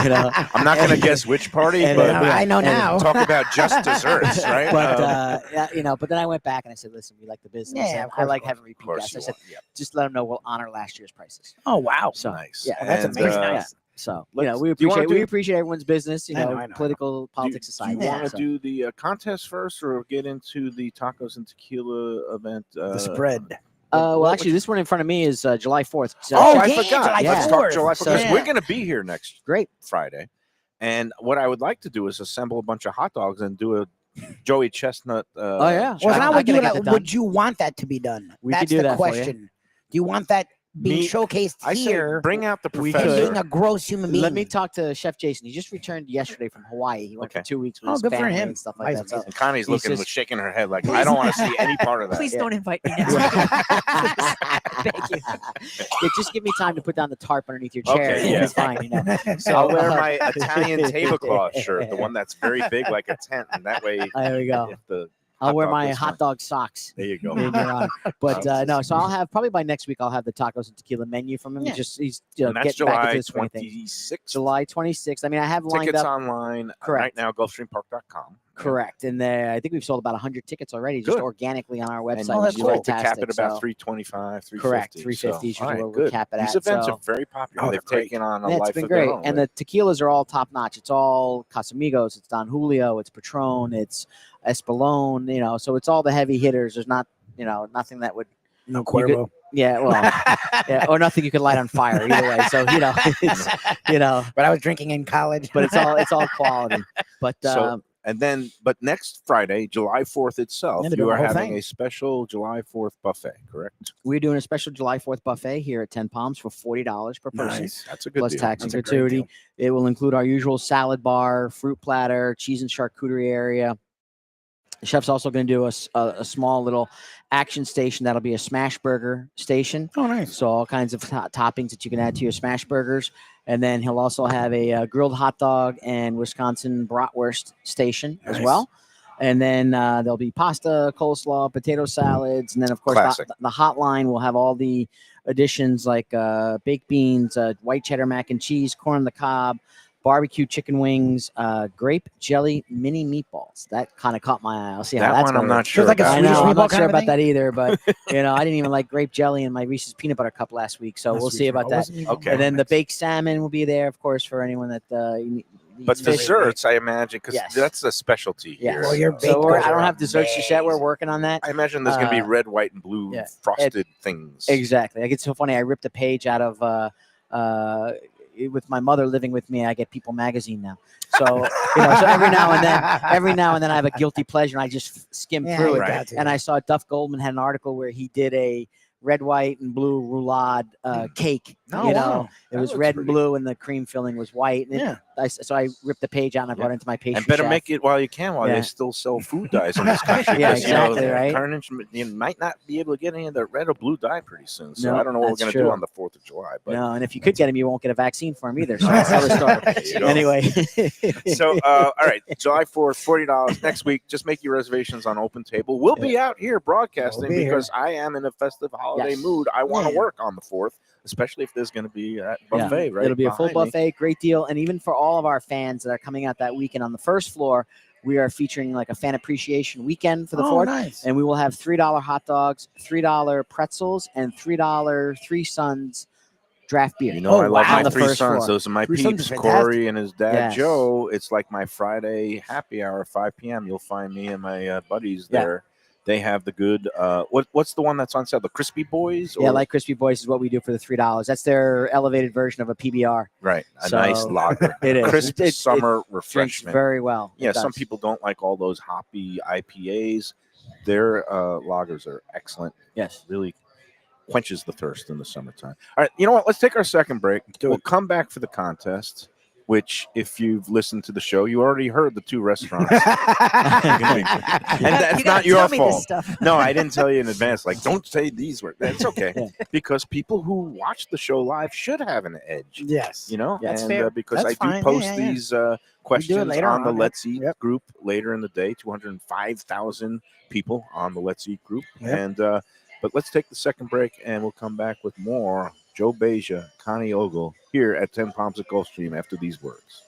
You know, I'm not going to guess which party, and, but I know and- now. talk about just desserts, right? But yeah, but then I went back and I said, "Listen, we like the business. Yeah, and of I course, like of having of repeat course guests." I you said, want. Yeah. "Just let them know we'll honor last year's prices." Oh wow. So Nice. yeah, That's And, amazing. yeah. So Let's- we do you wanna appreciate we do- appreciate everyone's business. You I know, know. political politics do aside. you want to so. do the contest first, or get into the tacos and tequila event? The spread. Well, actually, this one in front of me is July 4th. So Oh, I yeah, forgot. July Let's 4th. talk July 4th. So- because Yeah. we're going to be here next great. Friday, and what I would like to do is assemble a bunch of hot dogs and do a Joey Chestnut. Oh, yeah. Well, I- now I would can you, get that done. would you want that to be done? We could That's do the that for you. question. Do you want that being Me- showcased I say here? bring out the We and could. being professor. a gross human being. Let me talk to Chef Jason. He just returned yesterday from Hawaii. He went for Okay. 2 weeks with Oh, his good for family him. and stuff like Nice, that. So And Connie's He's looking, just- shaking her head like, I don't want to see any part of that. Please Yeah. don't invite me now. Thank you. yeah, just give me time to put down the tarp underneath your chair. Okay, and yeah. It's fine, you know. So I'll wear my Italian tablecloth shirt, the one that's very big like a tent, and that way There we go. if the I'll hot wear dog my gets hot fine. dog socks. There you go. In your honor. But no, so I'll have probably by next week I'll have the tacos and tequila menu from him. Yeah. He's And that's getting back July into the swing of things. 26th. July 26th. I mean, I have lined Tickets up. online Correct. right now, Gulfstreampark.com. Correct, and I think we've sold about 100 tickets already, just Good. organically on our And website, Oh, which that's is cool. to cap fantastic. it about so, 325, 350. correct, 350 is So, usually all what right, we good. cap it These at. events so, are very popular. Oh, They've they're great. taken on a yeah, life it's been of their great, own. and the tequilas are all top notch. It's all Casamigos, it's Don Julio, it's Patron, it's Espolón. You know, so it's all the heavy hitters. There's not, nothing that would. No Cuervo. Yeah, well, yeah, or nothing you could light on fire either way. So it's, But I was drinking in college. but it's all quality. But So- but next Friday, July 4th itself, Yeah, they're you doing are the whole having thing. a special July 4th buffet, correct? we're doing a special July 4th buffet here at 10 Palms for $40 per person. Nice. That's a good Plus deal. tax and That's a great gratuity. deal. It will include our usual salad bar, fruit platter, cheese and charcuterie area. The chef's also going to do a small little action station that'll be a smash burger station. Oh, nice. So all kinds of toppings that you can add to your smash burgers. And then he'll also have a grilled hot dog and Wisconsin bratwurst station as Nice. well. And then there'll be pasta, coleslaw, potato salads. And then, of course, Classic. the hotline will have all the additions like baked beans, white cheddar mac and cheese, corn on the cob, barbecue chicken wings, grape jelly mini meatballs. That kind of caught my eye. I'll see how That that's one I'm going. not sure like a about. I Swedish know. I'm meatball not kind sure of about thing? that either, but I didn't even like grape jelly in my Reese's peanut butter cup last week, so we'll see about that. Okay. And then the baked salmon will be there, of course, for anyone that But eats fish. desserts, I imagine, because Yes. that's a specialty Yes. here. Well, your So baked goods I don't are have desserts just yet. We're amazing. working on that. I imagine there's going to be Uh, red, white, and blue yeah. frosted things. Exactly. Like it's so funny. I ripped a page out of with my mother living with me. I get People magazine now. So so every now and then I have a guilty pleasure and I just skim Yeah, through you it. got to. And I saw Duff Goldman had an article where he did a red, white, and blue roulade cake. Oh, wow. It That was looks red pretty- and blue, and the cream filling was white. And Yeah. so I ripped the page out and I brought it into my pastry And better chef. make it while you can, while Yeah. they still sell food dyes in this country. Yeah, 'cause, exactly, right? Carnage, you might not be able to get any of the red or blue dye pretty soon. So No, I don't know what we're that's going to do true. on the 4th of July. But No, and if you could get him, you won't get a vaccine for him either. So that's how There you go. Anyway. So, all right, July 4th, $40 next week. Just make your reservations on Open Table. We'll be out here broadcasting We'll be here. because I am in a festive holiday Yes. mood. I want to Yeah. work on the 4th, especially if there's going to be that Yeah. buffet, right? It'll be a full behind me. buffet, great deal. And even for all of our fans that are coming out that weekend on the first floor, we are featuring like a fan appreciation weekend for the Oh, 4th. nice. And we will have $3 hot dogs, $3 pretzels, and $3 Three Sons draft beer. You know, I love wow. my On the three first sons. floor. Those are my Three Sons peeps, is Corey and his dad, Yes. Joe. It's like my Friday happy hour, 5 p.m. You'll find me and my buddies Yeah. there. They have the good, what's the one that's on sale? The Crispy Boys? Yeah, Or- like Crispy Boys is what we do for the $3. That's their elevated version of a PBR. Right, a So, nice lager. It is. Crisp It summer drinks refreshment. very well. It Yeah, some does. people don't like all those hoppy IPAs. Their lagers are excellent. Yes. Really quenches the thirst in the summertime. All right, you know what? Let's take our second break. We'll come back for the contest, which, if you've listened to the show, you already heard the two restaurants. And that's You gotta not your tell me this fault. stuff. No, I didn't tell you in advance. Like, don't say these words. That's okay. Yeah. Because people who watch the show live should have an edge. Yes. You know, That's and fair. because That's I do fine. post Yeah, yeah. these questions later on the on, yeah. Let's Eat Yep. group later in the day. 205,000 people on the Let's Eat group, Yep. and but let's take the second break, and we'll come back with more Joe Beja, Connie Ogle here at 10 Palms at Gulfstream after these words.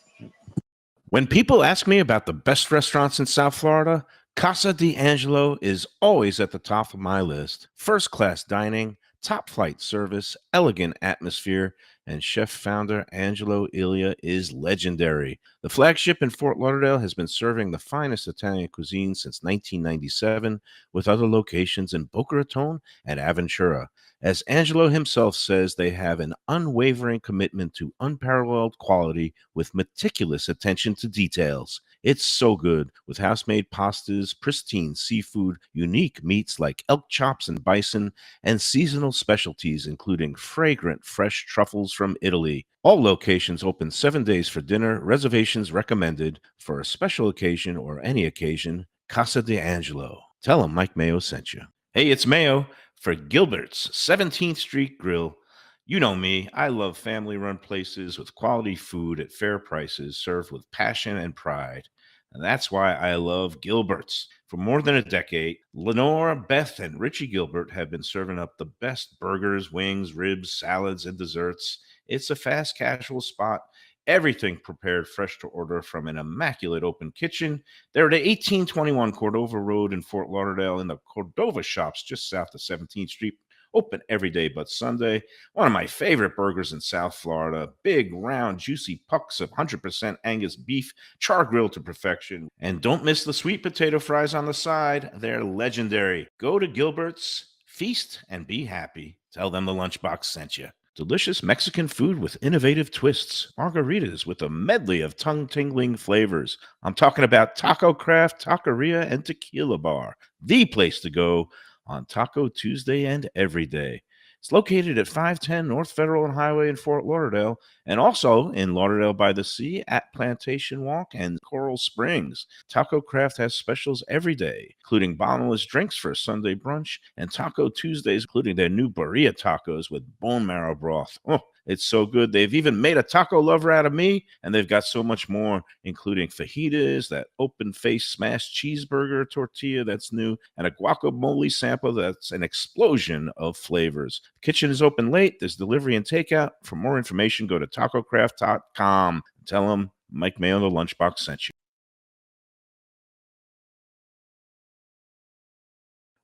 When people ask me about the best restaurants in South Florida, Casa D'Angelo is always at the top of my list. First-class dining, top-flight service, elegant atmosphere, and chef founder Angelo Ilia is legendary. The flagship in Fort Lauderdale has been serving the finest Italian cuisine since 1997, with other locations in Boca Raton and Aventura. As Angelo himself says, they have an unwavering commitment to unparalleled quality with meticulous attention to details. It's so good with house-made pastas, pristine seafood, unique meats like elk chops and bison, and seasonal specialties including fragrant fresh truffles from Italy. All locations open 7 days for dinner. Reservations recommended for a special occasion or any occasion. Casa de Angelo. Tell him Mike Mayo sent you. Hey, it's Mayo for Gilbert's 17th Street Grill. You know me, I love family-run places with quality food at fair prices served with passion and pride. And that's why I love Gilbert's. For more than a decade, Lenore, Beth, and Richie Gilbert have been serving up the best burgers, wings, ribs, salads, and desserts. It's a fast casual spot. Everything prepared fresh to order from an immaculate open kitchen. They're at 1821 Cordova Road in Fort Lauderdale in the Cordova Shops just south of 17th Street. Open every day but Sunday. One of my favorite burgers in South Florida. Big, round, juicy pucks of 100% Angus beef, char grilled to perfection. And don't miss the sweet potato fries on the side. They're legendary. Go to Gilbert's, feast, and be happy. Tell them the Lunchbox sent you. Delicious Mexican food with innovative twists. Margaritas with a medley of tongue-tingling flavors. I'm talking about Taco Craft, Taqueria, and Tequila Bar. The place to go on Taco Tuesday and every day. It's located at 510 North Federal and Highway in Fort Lauderdale, and also in Lauderdale by the Sea at Plantation Walk and Coral Springs. Taco Craft has specials every day, including bottomless drinks for a Sunday brunch, and Taco Tuesdays, including their new burrito tacos with bone marrow broth. Oh, it's so good. They've even made a taco lover out of me, and they've got so much more, including fajitas, that open-faced smashed cheeseburger tortilla that's new, and a guacamole sample that's an explosion of flavors. The kitchen is open late. There's delivery and takeout. For more information, go to tacocraft.com. Tell them Mike Mayo, the Lunchbox, sent you.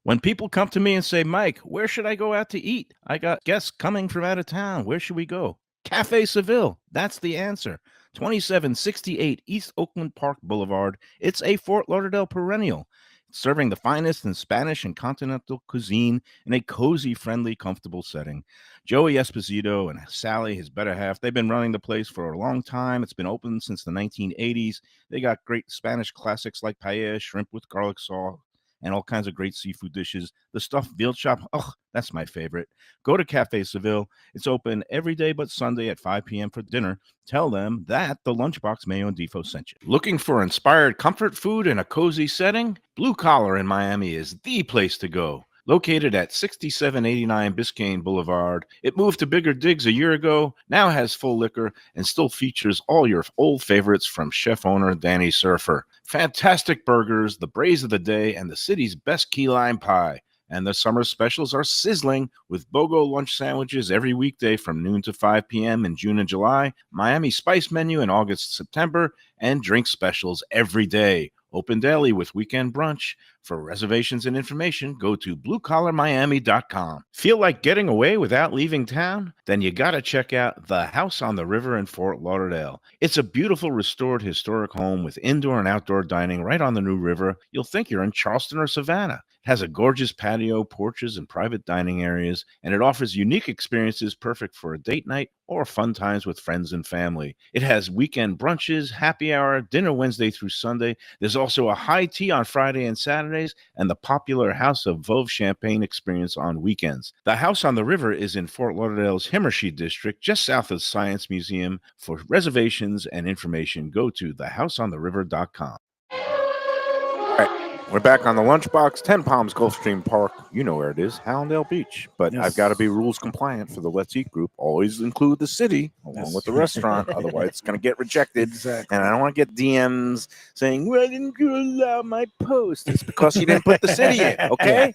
When people come to me and say, Mike, where should I go out to eat? I got guests coming from out of town. Where should we go? Cafe Seville. That's the answer. 2768 East Oakland Park Boulevard. It's a Fort Lauderdale perennial, serving the finest in Spanish and continental cuisine in a cozy, friendly, comfortable setting. Joey Esposito and Sally, his better half, they've been running the place for a long time. It's been open since the 1980s. They got great Spanish classics like paella, shrimp with garlic sauce, and all kinds of great seafood dishes. The stuffed veal chop, oh, that's my favorite. Go to Cafe Seville. It's open every day but Sunday at 5 p.m. for dinner. Tell them that the Lunchbox Mayo and Defo sent you. Looking for inspired comfort food in a cozy setting? Blue Collar in Miami is the place to go. Located at 6789 Biscayne Boulevard, it moved to bigger digs a year ago, now has full liquor, and still features all your old favorites from chef owner Danny Surfer. Fantastic burgers, the braise of the day, and the city's best key lime pie. And the summer specials are sizzling with BOGO lunch sandwiches every weekday from noon to 5 p.m. in June and July, Miami Spice menu in August, September, and drink specials every day. Open daily with weekend brunch. For reservations and information, go to bluecollarmiami.com. Feel like getting away without leaving town? Then you got to check out the House on the River in Fort Lauderdale. It's a beautiful restored historic home with indoor and outdoor dining right on the New River. You'll think you're in Charleston or Savannah. It has a gorgeous patio, porches, and private dining areas, and it offers unique experiences perfect for a date night or fun times with friends and family. It has weekend brunches, happy hour, dinner Wednesday through Sunday. There's also a high tea on Friday and Saturdays, and the popular House of Veuve Champagne experience on weekends. The House on the River is in Fort Lauderdale's Himmershey District, just south of the Science Museum. For reservations and information, go to thehouseontheriver.com. All right. We're back on the Lunchbox, 10 Palms Gulfstream Park. You know where it is, Hallandale Beach. But Yes. I've got to be rules compliant for the Let's Eat group. Always include the city along with the restaurant. Otherwise, it's going to get rejected. Exactly. And I don't want to get DMs saying, why didn't you allow my post? It's because you didn't put the city in, okay?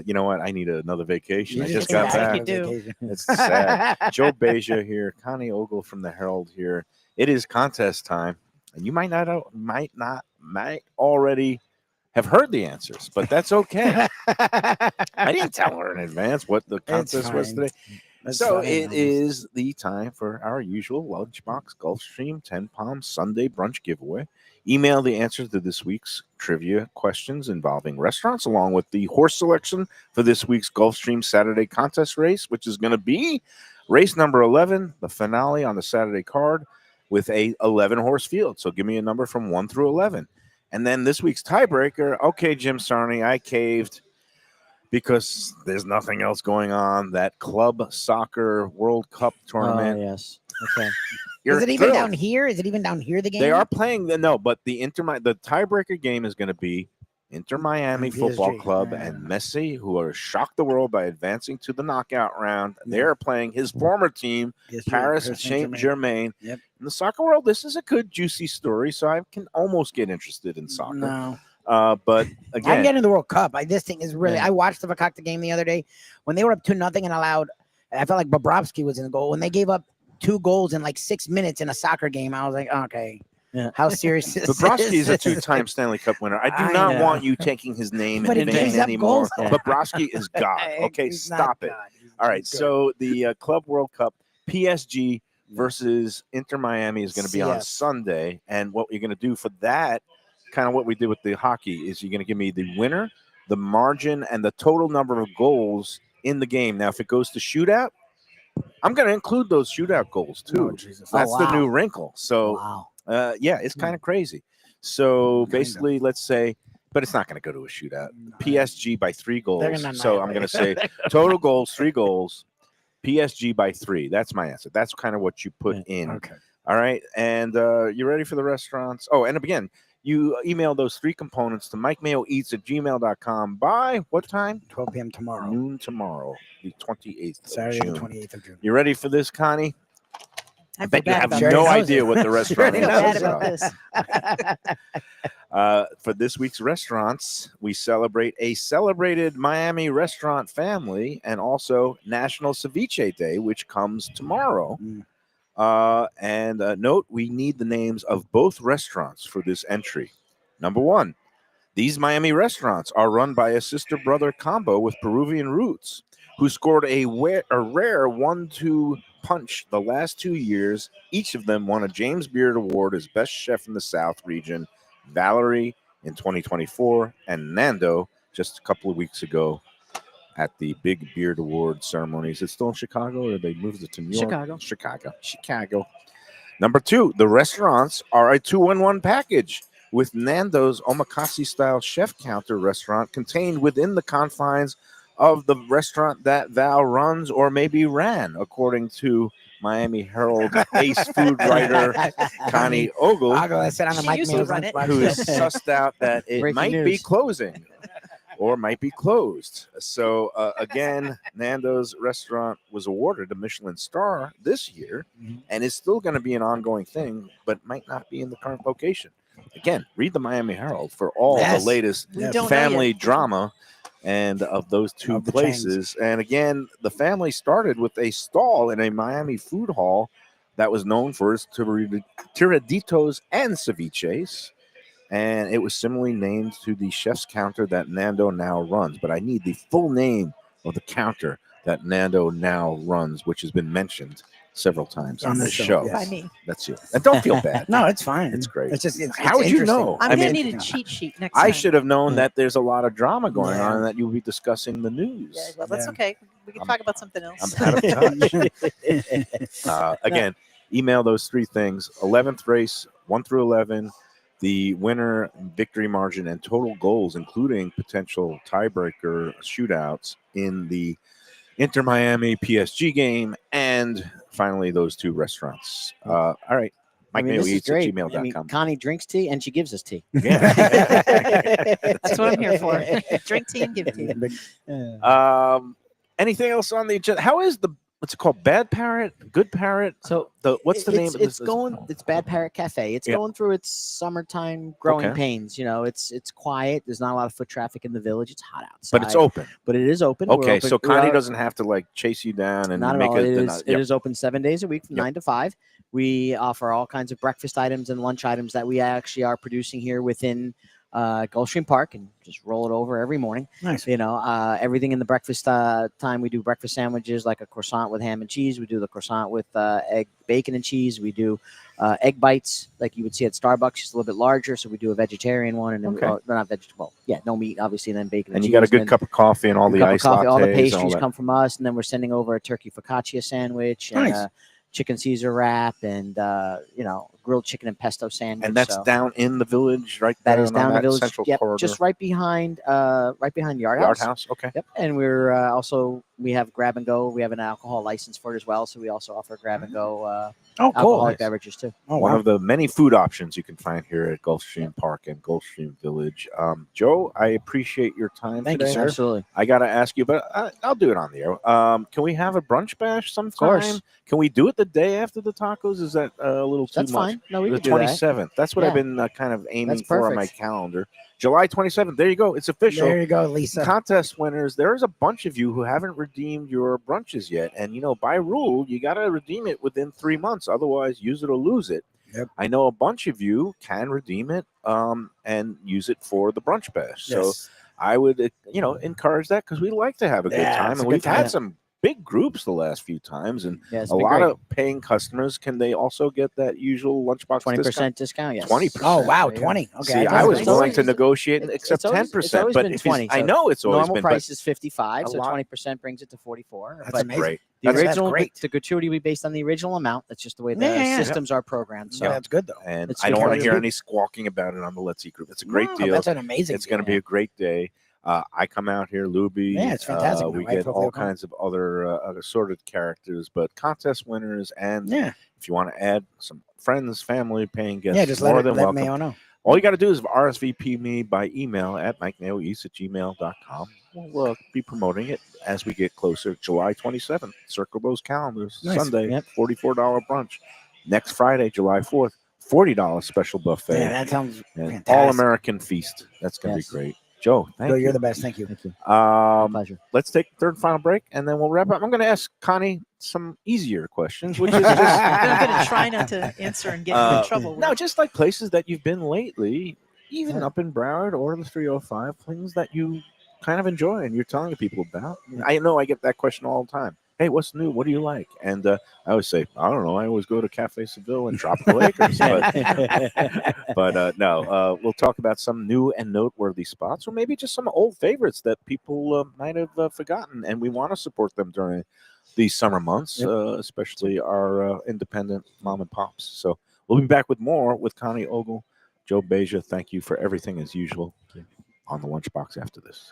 You know what? I need another vacation. I just got Yeah, back. you do. It's sad. Joe Beja here, Connie Ogle from the Herald here. It is contest time. And you might already have heard the answers, but that's okay. I didn't tell her in advance what the contest was today. That's So funny, it almost. is the time for our usual Lunchbox Gulfstream 10 Palms Sunday brunch giveaway. Email the answers to this week's trivia questions involving restaurants, along with the horse selection for this week's Gulfstream Saturday contest race, which is going to be race number 11, the finale on the Saturday card, with a 11 horse field. So give me a number from 1 through 11. And then this week's tiebreaker. Okay, Jim Sarney, I caved because there's nothing else going on. That club soccer World Cup tournament. Oh, yes. Okay. You're Is it even thrilled. down here? Is it even down here? The game They are playing but the tiebreaker game is going to be Inter Miami And Football PSG. Club Yeah. and Messi, who are shocked the world by advancing to the knockout round. They are playing his former team, Paris Saint-Germain. Yep. In the soccer world, this is a good, juicy story, so I can almost get interested in soccer. No. But I'm again, getting the World Cup. This thing is really. Yeah. I watched the Vakakta game the other day when they were up 2-0 and allowed. I felt like Bobrovsky was in the goal when they gave up 2 goals in like 6 minutes in a soccer game. I was like, okay, Yeah. how serious is Bobrovsky is a this? two-time Stanley Cup winner. I do I not know. want you taking his name But in he vain gives up anymore. goals. Yeah. Bobrovsky is God. Okay, He's not stop it. God. He's All right, good. so the Club World Cup, PSG versus Inter Miami is going to be on CF. Sunday. And what you're going to do for that, kind of what we did with the hockey, is you're going to give me the winner, the margin, and the total number of goals in the game. Now, if it goes to shootout, I'm going to include those shootout goals too. Oh, Jesus. That's Oh, the wow. new wrinkle. So, Wow. yeah, it's kind of crazy. So Kinda. basically, let's say, but it's not going to go to a shootout. PSG by 3 They're goals. gonna So I'm going to say total goals, 3 goals. PSG by 3. That's my answer. That's kind of what you put in. Okay. All right. And you ready for the restaurants? Oh, and again, you email those 3 components to mikemayoeats@gmail.com by what time? 12 p.m. tomorrow. Noon tomorrow, the 28th Saturday, of the June. 28th of June. You ready for this, Connie? I feel bet you bad have about Sure no knows idea it. what the I restaurant feel Sure bad is. about this. For this week's restaurants, we celebrate a celebrated Miami restaurant family and also National Ceviche Day, which comes tomorrow. And note, we need the names of both restaurants for this entry. Number 1, these Miami restaurants are run by a sister-brother combo with Peruvian roots who scored a rare 1-2 punch the last 2 years. Each of them won a James Beard Award as Best Chef in the South region. Valerie in 2024 and Nando just a couple of weeks ago at the Big Beard Award ceremony. Is it still in Chicago or did they move it to New York? Chicago. Number 2, the restaurants are a 2-in-1 package with Nando's omakase-style chef counter restaurant contained within the confines of the restaurant that Val runs or maybe ran, according to Miami Herald ace food writer Connie Ogle, I'll go. I said on the She mic. used to run it. who is sussed out that it Breaking might be news. closing or might be closed. So again, Nando's restaurant was awarded a Michelin star this year and is still going to be an ongoing thing, but might not be in the current location. Again, read the Miami Herald for all Yes. the latest We don't know family yet. drama and of those 2 Of the places. And again, the family started with a stall in a Miami food hall that was known for its tiraditos and ceviches. And it was similarly named to the chef's counter that Nando now runs. But I need the full name of the counter that Nando now runs, which has been mentioned several times on On the this show, show. yes. By me. That's you. And don't feel bad. No, it's fine. It's great. It's just. How would you interesting. know? I'm I gonna mean, need a cheat sheet next I time. should have known Yeah. that there's a lot of drama going Yeah. on and that you'll be discussing the news. Yeah, well, that's Yeah. okay. We can I'm- talk about something I'm else. out of touch. Again, email those 3 things: 11th race, 1 through 11, the winner, victory margin, and total goals, including potential tiebreaker shootouts in the Inter Miami PSG game, and finally those 2 restaurants. All right. I mean, Mike this Mayo is eats at great. gmail.com. I mean, Connie drinks tea and she gives us tea. Yeah. That's what I'm here for. Drink tea and give tea. Anything else on the agenda? How is the what's it called? Bad Parrot, Good Parrot. So What's the name of It's this? going. It's Bad Parrot Cafe. It's Yeah. going through its summertime growing Okay. pains. You know, it's quiet. There's not a lot of foot traffic in the village. It's hot outside, But it's open. But it is open. We're Okay, open- so we Connie are- doesn't have to like chase you down and Not at make all. it. It is open 7 days a week from Yep. 9 to 5. We offer all kinds of breakfast items and lunch items that we actually are producing here within Gulfstream Park and just roll it over every morning. Nice. Everything in the breakfast time. We do breakfast sandwiches like a croissant with ham and cheese. We do the croissant with egg, bacon, and cheese. We do egg bites like you would see at Starbucks, just a little bit larger. So we do a vegetarian one, and then not vegetable. Yeah, no meat, obviously, and then bacon. And cheese, you got a good cup of coffee and all the ice lattes. All the pastries come from us, and then we're sending over a turkey focaccia sandwich and Nice. a chicken Caesar wrap and grilled chicken and pesto sandwich. And that's down in the village, right? That is down on the village. central Yep, corridor. just right behind Yard Yard House. House. Okay. Yep, and we're also we have grab and go. We have an alcohol license for it as well, so we also offer grab and go Oh, cool. alcoholic beverages too. Oh, One wow. of the many food options you can find here at Gulfstream Park and Gulfstream Village. Joe, I appreciate your time Thank you, today. sir. Absolutely. I got to ask you, but I'll do it on the air. Can we have a brunch bash sometime? course. Can we do it the day after the tacos? Is that a little too That's much? fine. No, we The can do that. 27th. That's what I've Yeah. been kind of aiming That's for on my perfect. calendar. July 27th. There you go. It's official. There you go, Lisa. Contest winners. There is a bunch of you who haven't redeemed your brunches yet, and by rule, you got to redeem it within 3 months. Otherwise, use it or lose it. Yep. I know a bunch of you can redeem it and use it for the brunch bash. So Yes. I would encourage that because we like to have a good Yeah, time, it's and a good we've had time. some big groups the last few times, and Yeah, it's a been lot great. of paying customers. Can they also get that usual lunchbox 20% discount. Yes. 20%. Oh, wow. There you go. 20. Okay. See, I didn't was think It's willing so. to negotiate and it's accept always- 10%, it's always but been if 20, I so know it's always Normal been, price is 55, a so lot- 20% brings it to 44. That's But amazing. great. the That's original, great. the gratuity will be based on the original amount. That's just the way the Yeah. systems are programmed. So Yeah, that's good, though. And It's I don't good want to for hear you. any squawking about it on the Let's Eat group. It's a great No, deal. That's an amazing It's going to deal. be a great day. I come out here, Lubie. Yeah, it's fantastic. My We wife get hopefully all will come. kinds of other assorted characters, but contest winners, and Yeah. if you want to add some friends, family, paying guests, Yeah, just more let than welcome. Mayo know. All you got to do is RSVP me by email at mikemayoeast@gmail.com. We'll be promoting it as we get closer. July 27th. Circle those calendars. Nice. Sunday, Yep. $44 brunch. Next Friday, July 4th, $40 special buffet. Yeah, that sounds and fantastic. all-American feast. That's going to Yes. be great. Joe, thank Joe, you. you're the best. Thank you. thank you. My pleasure. Let's take the third and final break, and then we'll wrap up. I'm going to ask Connie some easier questions, which is just I'm going to try not to answer and get in trouble. with no, it. just like places that you've been lately, even up in Broward or the 305, things that you kind of enjoy and you're telling people about. I know I get that question all the time. Hey, what's new? What do you like? And I always say, I don't know. I always go to Cafe Seville and Tropical Acres. But no, we'll talk about some new and noteworthy spots, or maybe just some old favorites that people might have forgotten, and we want to support them during these summer months, especially our independent mom and pops. So we'll be back with more with Connie Ogle, Joe Beja. Thank you for everything as usual on the Lunchbox after this.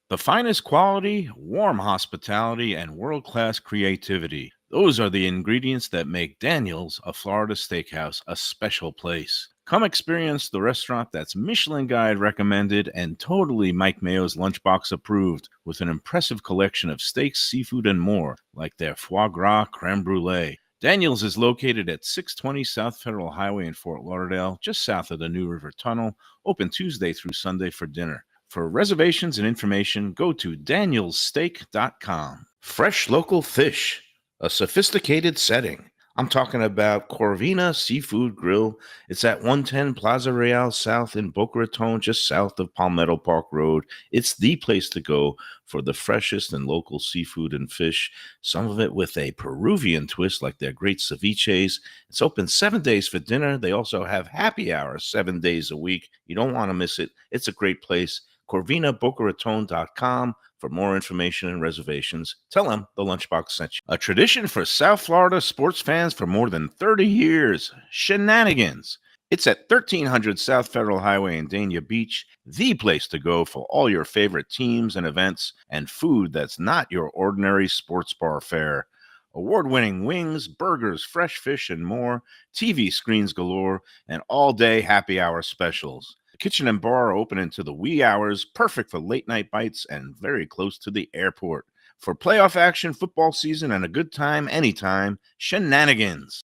The finest quality, warm hospitality, and world-class creativity. Those are the ingredients that make Daniel's, a Florida steakhouse, a special place. Come experience the restaurant that's Michelin Guide recommended and totally Mike Mayo's Lunchbox approved, with an impressive collection of steaks, seafood, and more, like their foie gras creme brulee. Daniel's is located at 620 South Federal Highway in Fort Lauderdale, just south of the New River Tunnel, open Tuesday through Sunday for dinner. For reservations and information, go to danielssteak.com. Fresh local fish, a sophisticated setting. I'm talking about Corvina Seafood Grill. It's at 110 Plaza Real South in Boca Raton, just south of Palmetto Park Road. It's the place to go for the freshest and local seafood and fish, some of it with a Peruvian twist like their great ceviches. It's open 7 days for dinner. They also have happy hours 7 days a week. You don't want to miss it. It's a great place. CorvinaBocaRaton.com for more information and reservations. Tell them the Lunchbox sent you. A tradition for South Florida sports fans for more than 30 years. Shenanigans. It's at 1300 South Federal Highway in Dania Beach, the place to go for all your favorite teams and events and food that's not your ordinary sports bar fare. Award-winning wings, burgers, fresh fish, and more, TV screens galore, and all-day happy hour specials. Kitchen and bar are open into the wee hours, perfect for late-night bites and very close to the airport. For playoff action, football season, and a good time anytime, Shenanigans.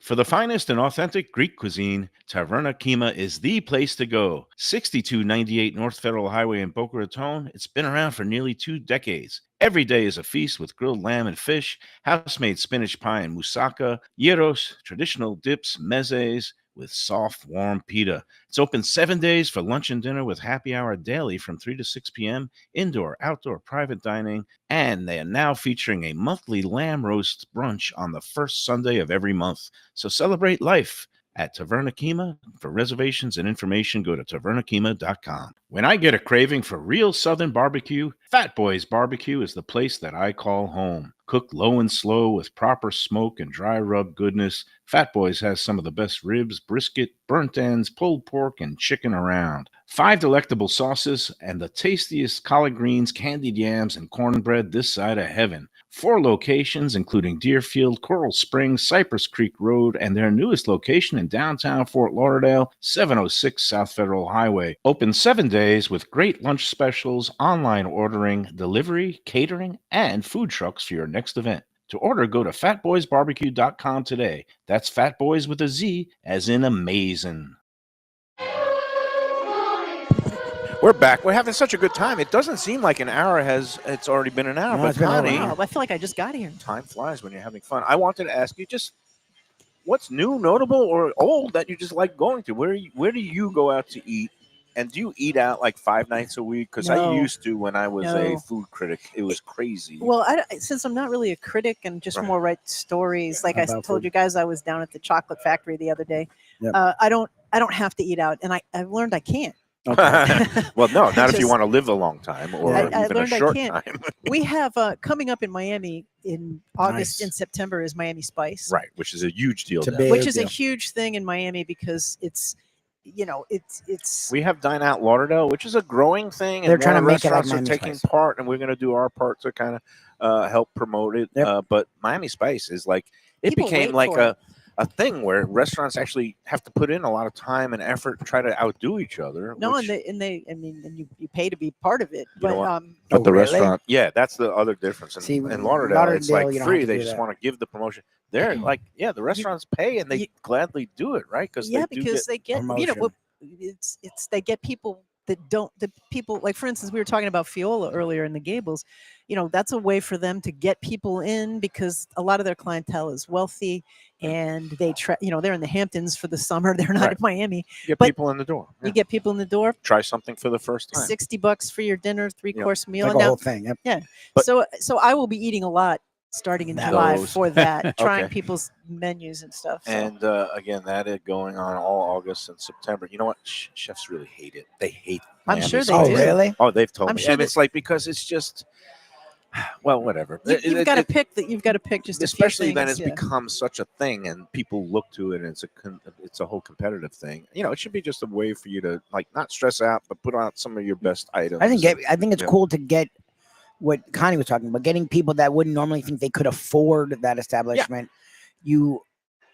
For the finest and authentic Greek cuisine, Taverna Kima is the place to go. 6298 North Federal Highway in Boca Raton. It's been around for nearly 2 decades. Every day is a feast with grilled lamb and fish, house-made spinach pie and moussaka, gyros, traditional dips, mezes, with soft, warm pita. It's open 7 days for lunch and dinner with happy hour daily from 3 to 6 p.m., indoor, outdoor, private dining, and they are now featuring a monthly lamb roast brunch on the first Sunday of every month. So celebrate life at Taverna Kima. For reservations and information, go to tavernakima.com. When I get a craving for real Southern barbecue, Fat Boys Barbecue is the place that I call home. Cooked low and slow with proper smoke and dry rub goodness, Fat Boys has some of the best ribs, brisket, burnt ends, pulled pork, and chicken around. 5 delectable sauces and the tastiest collard greens, candied yams, and cornbread this side of heaven. 4 locations, including Deerfield, Coral Springs, Cypress Creek Road, and their newest location in downtown Fort Lauderdale, 706 South Federal Highway. Open 7 days with great lunch specials, online ordering, delivery, catering, and food trucks for your next event. To order, go to fatboysbarbecue.com today. That's Fat Boys with a Z, as in amazing. We're back. We're having such a good time. It doesn't seem like an hour it's already been an hour. No, but it's been over an Connie, hour. Wow, I feel like I just got here. time flies when you're having fun. I wanted to ask you just what's new, notable, or old that you just like going to? Where do you go out to eat? And do you eat out like 5 nights a week? Because I No. used to when I was a No. food critic. It was crazy. Well, since I'm not really a critic and just Right. more write stories, like I About told food. you guys, I was down at the chocolate factory the other day. Yep. I don't have to eat out, and I've learned I can't. Well, no, not if you Just- want to live a long time or I even a learned I short can't. time. We have coming up in Miami in August Nice. and September is Miami Spice, Right, which is a huge deal. It's a down big there. which is a deal. huge thing in Miami because it's it's We have Dine Out Lauderdale, which is a growing thing. They're and trying more to make it like restaurants are Miami taking Spice. part, and we're going to do our part to kind of help promote it. Yep. But Miami Spice is like, it People became wait like for it. a thing where restaurants actually have to put in a lot of time and effort to try to outdo each other. no, which, and you pay to be part of it, You know but what? Oh, but the really? restaurant, yeah, that's the other difference. See, In Lauderdale, it's like Lauderdale, you don't free. have to They do just that. want to give the promotion. They're like, yeah, the restaurants pay and they You- gladly do it, right? Because yeah, they do because get they get promotion. it's they get people that don't the people like for instance we were talking about Fiola earlier in the Gables, that's a way for them to get people in because a lot of their clientele is wealthy and they they're in the Hamptons for the summer, they're not Right. in Miami. get but people in the door. You Yeah. get people in the door, Try something for the first time. $60 for your dinner, 3-course meal. Like And a now, whole thing. Yep. But- so I will be eating a lot starting in That- July Those. for that, trying Okay. people's menus and stuff. So. And again, that is going on all August and September. You know what? Chefs really hate it. They hate. I'm Miami sure they Oh, do. Spice. really? Oh, they've told I'm me, sure and that- it's like because it's just, well, whatever. You've got to pick that. You've got to pick just especially a few then things, it's become such a thing, and people look to it, and it's a whole competitive thing. It should be just a way for you to like not stress out, but put out some of your best items. I think it's Yeah. cool to get what Connie was talking about, getting people that wouldn't normally think they could afford that establishment. You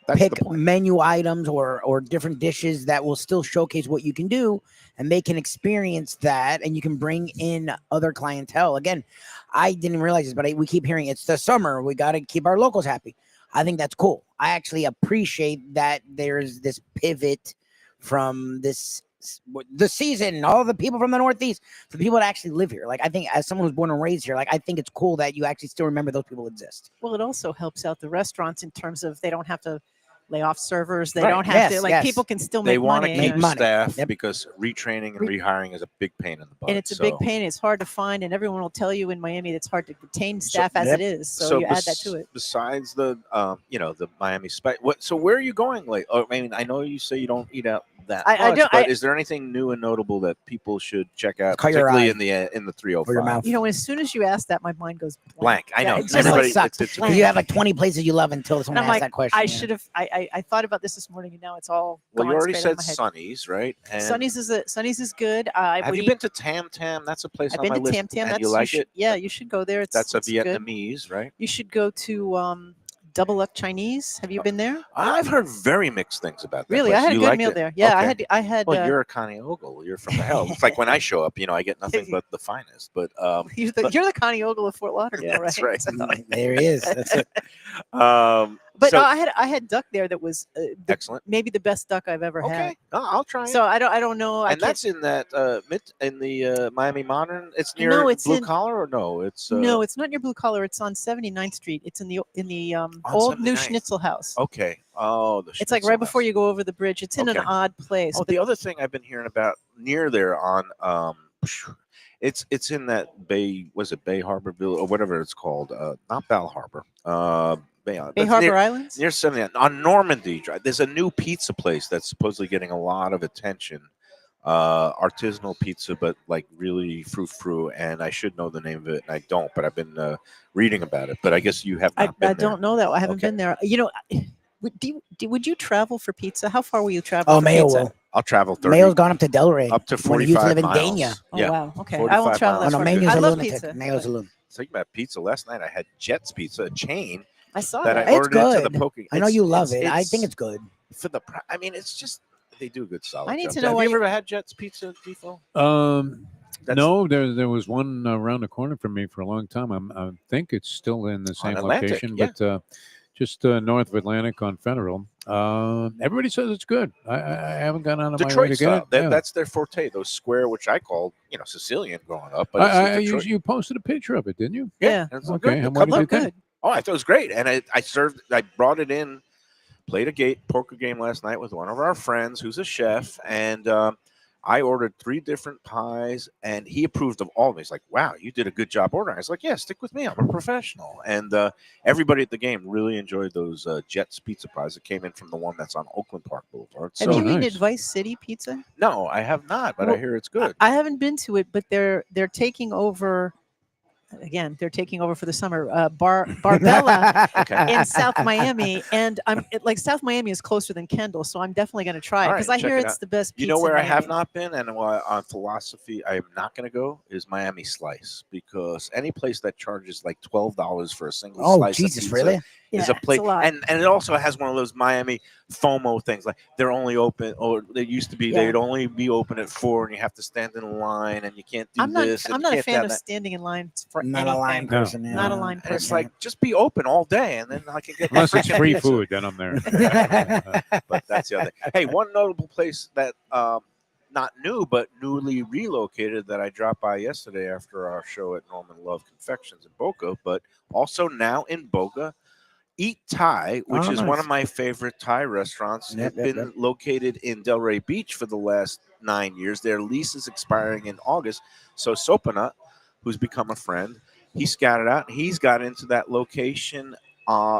That's pick the point. menu items or different dishes that will still showcase what you can do, and they can experience that, and you can bring in other clientele. Again, I didn't realize this, but we keep hearing it's the summer, we got to keep our locals happy. I think that's cool. I actually appreciate that there's this pivot from the season, all the people from the Northeast, for the people that actually live here. Like, I think as someone who's born and raised here, like, I think it's cool that you actually still remember those people exist. Well, it also helps out the restaurants in terms of they don't have to lay off servers. They Right. don't have Yes, to yes. people can still They make want to money. keep Make money. staff Yep. because retraining and Re- rehiring is a big pain in the butt. And it's a big pain. It's hard to find, and everyone will tell you in Miami it's hard to retain staff as Yep. it is. So you add that to it. Besides the, the Miami Spice, so where are you going? Like, I mean, I know you say you don't eat out that I much, don't- but I- is there anything new and notable that people should check out, Cut your particularly eye. in the 305? For your mouth. As soon as you ask that, my mind goes Blank. I know. Yeah, it's just Everybody like sucks. it's blank. You have like 20 places you love until And someone I'm asks like, that question. I yeah. should have. I thought about this morning, and now it's all. well, you gone already straight out said of my head. Sonny's, right? And Sonny's is good. have you been to Tam Tam? That's a place I've on been my to list. Tam Tam. And That's you like it? Yeah, you should go there. That's a it's good. Vietnamese, right? You should go to Double Up Chinese. Have you been there? I've heard very mixed things about that. Really, place. I had a You good liked meal it? there. Yeah, Okay. I had. Well, you're a Connie Ogle. You're from the hell. It's like when I show up, I get nothing but the finest. But you're the Connie Ogle of Fort Lauderdale, That's right? right. There he is. That's it. But So- I had duck there that was Excellent. maybe the best duck I've ever had. Okay, I'll try it. So I don't know. I And can't, that's in that in the Miami Modern. It's near No, it's Blue in- Collar, or no? It's no, it's not near Blue Collar. It's on 79th Street. It's in the On old new 79th. Schnitzel House. Okay. Oh, the It's like Schnitzel right before House. you go over the bridge. It's in Okay. an odd place. Oh, but the other thing I've been hearing about near there on it's in that Bay, was it Bay Harborville or whatever it's called? Not Bal Harbor. Bay Bay Harbor near, Islands. near 70 on Normandy Drive. There's a new pizza place that's supposedly getting a lot of attention. Artisanal pizza, but like really frou-frou, and I should know the name of it, and I don't, but I've been reading about it. But I guess you have not been I there. don't know that. I haven't Okay. been there. You know, would you travel for pizza? How far will you travel? Oh, for Mayo pizza? will. I'll travel 30, Mayo's gone up to Delray. up to when he used 45 to live in miles. Dania. Oh Yeah. wow. Okay, I 45 won't travel miles. that Oh, no, far. Mayo's I a love lunatic. pizza. Mayo's a lunatic. Talking about pizza, last night I had Jet's Pizza, a chain I saw that that. I It's ordered into the good. poke. I know It's- you love it's- it. I think it's good. for the. I mean, it's just they do a good solid. I need job. to know Have why you you- ever had Jet's Pizza, Defo? That's No, there was one around the corner from me for a long time. I think it's still in the same Atlantic, location, yeah. but just north of Atlantic on Federal. Everybody says it's good. I haven't gone out of my way Detroit to style. get it. Yeah. That's their forte. Those square, which I called, Sicilian growing up. But it's I, the you, Detroit. you posted a picture of it, didn't you? Yeah. It's Okay, good. and The what did cup- you think? Good. Oh, I thought it was great, and I brought it in, played a poker game last night with one of our friends who's a chef, and I ordered 3 different pies, and he approved of all of them. He's like, "Wow, you did a good job ordering." I was like, "Yeah, stick with me. I'm a professional." And everybody at the game really enjoyed those Jet's pizza pies that came in from the one that's on Oakland Park Boulevard. Have So you eaten nice. at Vice City Pizza? no, I have not, but I Well, hear it's good. I haven't been to it, but they're taking over. Again, they're taking over for the summer. Barbella Okay. in South Miami, and like South Miami is closer than Kendall, so I'm definitely going to try it All because right, I check hear it it's out. the best pizza. You know where in I have Miami. not been, and on philosophy I am not going to go is Miami Slice, because any place that charges like $12 for a single Oh, slice Jesus, of pizza really? Yeah, is a it's place, lot. and it also has one of those Miami FOMO things, like they're only open, or they used to be Yeah. they'd only be open at 4, and you have to stand in a line, and you can't do I'm not. this. and I'm you not a can't fan have of that. standing in line for Not anything. a line No. person. yeah. Not a line And it's person. like, just be open all day, and then I can get Unless my it's freaking free pizza. food, then I'm there. But that's the other thing. Hey, one notable place that not new but newly relocated that I dropped by yesterday after our show at Norman Love Confections in Boca, but also now in Boca, Eat Thai, which Oh, is one nice. of my favorite Thai restaurants. Yep, It's been located in Delray Beach for the last 9 years. Their lease is expiring in August. So Sopanut, who's become a friend, he scattered out. He's got into that location,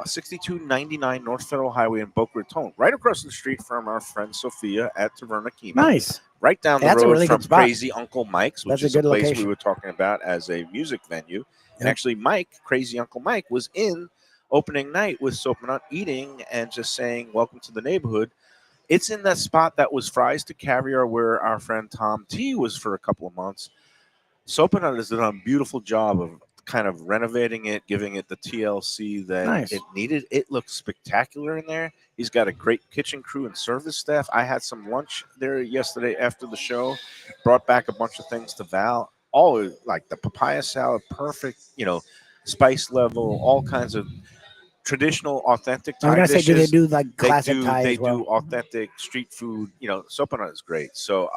6299 North Federal Highway in Boca Raton, right across the street from our friend Sophia at Taverna Kima. Nice. Right down the That's a road really from good spot. Crazy Uncle Mike's, which That's a is a good place location. we were talking about as a music venue. And Yep. actually, Crazy Uncle Mike, was in opening night with Sopanut eating and just saying, "Welcome to the neighborhood." It's in that spot that was Fries to Caviar, where our friend Tom T was for a couple of months. Sopanut has done a beautiful job of kind of renovating it, giving it the TLC that Nice. it needed. It looks spectacular in there. He's got a great kitchen crew and service staff. I had some lunch there yesterday after the show, brought back a bunch of things to Val. All like the papaya salad, perfect, spice level, all kinds of traditional, authentic I was Thai gonna say, do they dishes. do like classic Thai They as well? do authentic street food. Sopanut is great. So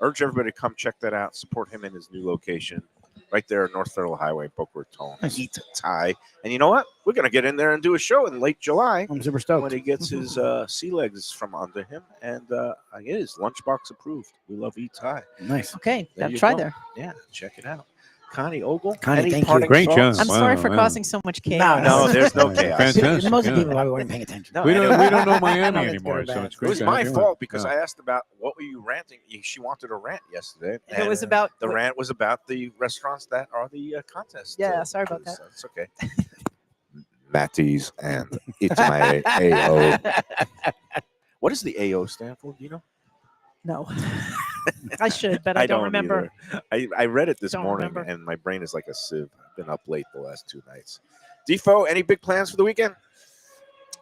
urge everybody to come check that out. Support him in his new location, right there, North Federal Highway, Boca Raton. Nice. Eat Thai. And you know what? We're gonna get in there and do a show in late July I'm super when stoked. he gets his sea legs from under him, and it is lunchbox approved. We love Eat Thai. Nice. Okay, There I'll you try go. there. Yeah, check it out. Connie Ogle, Connie, any thank you. parting Great thoughts? job. I'm sorry Wow, for wow. causing so much chaos. No, there's no chaos. Fantastic. Most yeah. people probably weren't paying attention. No, We and don't know I Miami know that's anymore, good or so bad. it's It great. was to my have you fault on. because Yeah. I asked about what were you ranting. She wanted a rant yesterday. And it was about the rant was about the restaurants that are the contest. Yeah, sorry about that. It's okay. Matty's and it's my AO. What does the AO stand for? Do you know? No, I should, but I don't remember. either. I read it this Don't morning, remember. and my brain is like a sieve. I've been up late the last 2 nights. Defo, any big plans for the weekend?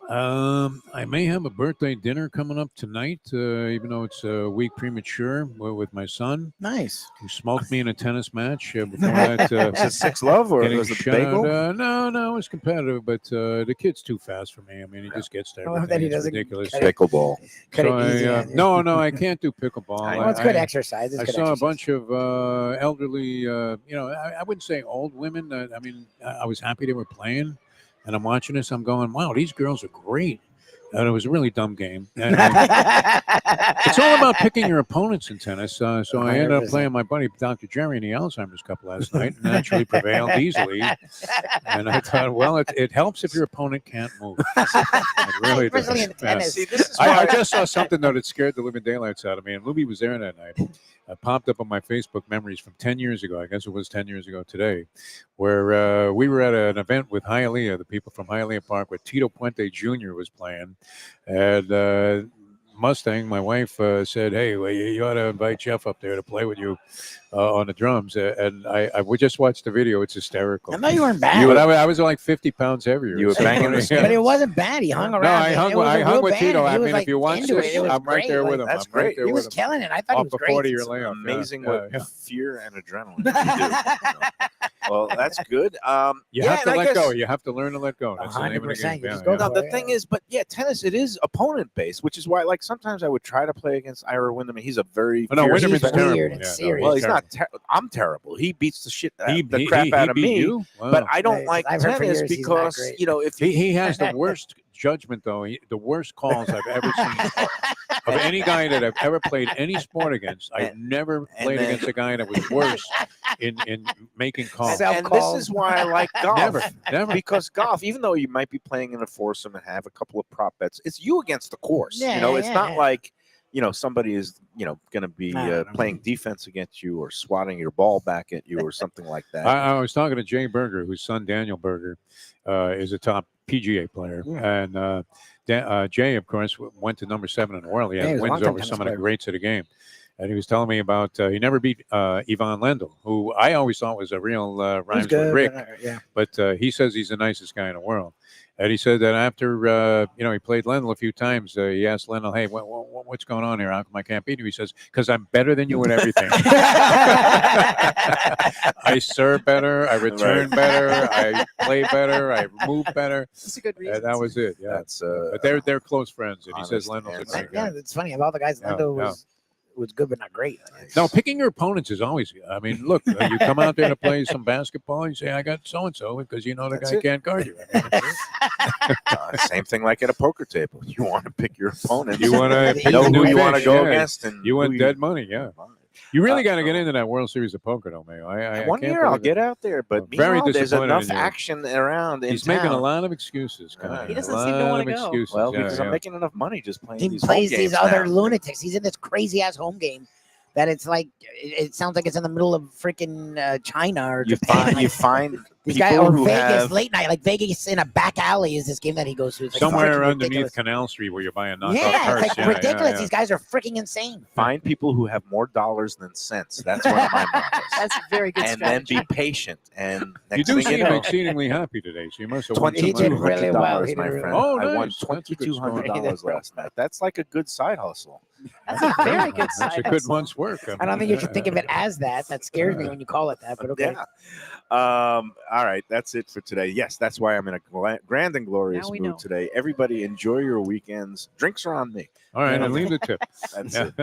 I may have a birthday dinner coming up tonight, even though it's a week premature, with my son, Nice. who smoked me in a tennis match before that. Is it 6 Love or Getting was it the shut out. bagel? No, it's competitive, but the kid's too fast for me. I mean, he just gets to I love that everything. he It's doesn't ridiculous. cut it- Pickleball. Cut So it easy. no, I can't do pickleball. Well, it's good I- exercise. It's I good saw exercise. a bunch of elderly, I wouldn't say old women. I mean, I was happy they were playing, and I'm watching this. I'm going, wow, these girls are great. And it was a really dumb game. And it's all about picking your opponents in tennis. So I ended up 100%. playing my buddy Dr. Jerry in the Alzheimer's Cup last night, and actually prevailed easily. And I thought, well, it helps if your opponent can't move. It really does. Especially in tennis. See, this is I why just saw something though that scared the living daylights out of me, and Lubie was there that night. Popped up on my Facebook memories from 10 years ago. I guess it was 10 years ago today, where we were at an event with Hialeah, the people from Hialeah Park, where Tito Puente Jr. was playing, and Mustang, my wife, said, "Hey, well, you ought to invite Jeff up there to play with you on the drums." And I we just watched the video. It's hysterical. I know you weren't bad. But I was like 50 pounds heavier. You were It's so banging funny. the skin. But it wasn't bad. He hung No, around. I hung, It was a I hung real with band. Tito. He I was, mean, like, if you watch into this, it. It was I'm right great. there with Like, him. that's I'm right great. there He with was him. killing it. I thought he Off was the great. 40-year It's layup. amazing Yeah, what yeah. fear and adrenaline can do. Well, that's good. You yeah, have to and I let go. guess- You have to learn to let go. That's the name of the 100%. game. You Yeah, just go yeah. Now, for the it, thing yeah. is, but yeah, tennis, it is opponent based, which is why, like, sometimes I would try to play against Ira Wyndham, and he's a very Oh, no, fierce Winterman's He's player. terrible. weird and Yeah, no, serious. Well, he's terrible. not. I'm terrible. He beats the shit, He the crap out of beat me. you? Wow. But I don't Right, like I've heard for tennis years he's not because great. if He has the worst judgment, though. The worst calls I've ever seen of any guy that I've ever played any sport against. I've never played then- against a guy that was worse in making calls. Self- and this is why I like golf. Never. Because golf, even though you might be playing in a foursome and have a couple of prop bets, it's you against the course. Yeah, It's yeah, not yeah. like somebody is going to be No. playing defense against you or swatting your ball back at you or something like that. I was talking to Jay Berger, whose son Daniel Berger is a top PGA player, and Jay, of course, went to number 7 in the world. He Yeah, he had was a wins long-time over tennis some of the player. greats of the game. And he was telling me about he never beat Yvonne Lendl, who I always thought was a real He's rhymes with good. Rick. But, yeah. But he says he's the nicest guy in the world. And he said that after he played Lendl a few times, he asked Lendl, "Hey, what's going on here? How come I can't beat you?" He says, "Because I'm better than you at everything. I serve better, I return better, I play better, I move better." That's a good reason. And that was it. Yeah, That's but they're close friends, and he says honest Lendl's a answer. great guy. Yeah, it's funny. Of all the guys, Yeah, Lando yeah. was good, but not great. No, picking your opponents is always. I mean, look, you come out there to play some basketball, you say, "I got so and so," because you know the That's guy it. can't guard you. I mean, that's it. Same thing like at a poker table. You want to pick your opponent. You want to know who you want to fish, go yeah. against, and You who win dead money, yeah. You really got to get into that World Series of Poker, though, Mayo. I One can't year I'll believe get it. out there, but Very meanwhile, there's disappointed enough in you. action around in He's making a town. lot of excuses. Yeah. He doesn't a seem to lot wanna of go. excuses. Well, yeah, because yeah. I'm making enough money just playing He these home plays games these other now. lunatics. He's in this crazy ass home game that it's like it sounds like it's in the middle of freaking China or You Japan. find Like, you find these people guys or who Vegas have late night, like Vegas in a back alley is this game that he goes to. It's like Somewhere freaking underneath ridiculous. Canal Street where you're buying knockoff Yeah, carts. it's like Yeah, ridiculous. yeah. These guys are freaking insane. find people who have more dollars than cents. That's one of my mottos. That's a very good And then strategy. be patient. And You next do thing seem you know, exceedingly happy today, so you must have won He some did money. really well. $2,200, He my did really friend. well. Oh, I won nice. That's a good $2,200 last night. That's like a good side hustle. That's a very good That's a side good hustle. month's work. I don't think you should think of it as that. That scares me when you call it that. But okay. Yeah. All right, that's it for today. Yes, that's why I'm in a grand and glorious Now we mood know. today. Everybody enjoy your weekends. Drinks are on me. All right, and leave the tip. That's it.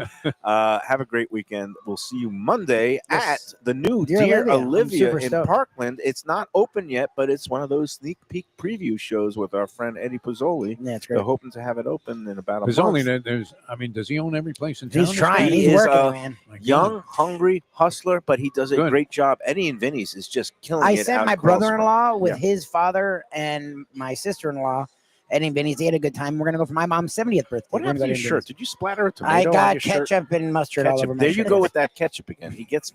Have a great weekend. We'll see you Monday Yes. at the new Dear Dear Olivia. I'm Olivia super in stoked. Parkland. It's not open yet, but it's one of those sneak peek preview shows with our friend Eddie Pozzoli. Yeah, it's They're great. hoping to have it open in about a There's month. only there's. I mean, does he own every place in town? He's this trying. guy? He He's is, working, man. My God. Young, hungry hustler, but he does a Good. great job. Eddie and Vinny's is just killing I it. sent out my at Carlsbad. brother-in-law with Yeah. his father and my sister-in-law, Eddie and Vinny's. They had a good time. We're gonna go for my mom's 70th birthday. What We're gonna happened to go your to shirt? Vinny's. Did you splatter a tomato I on got your shirt? ketchup and mustard all over Ketchup. my There you shirt. go with that ketchup again. He gets.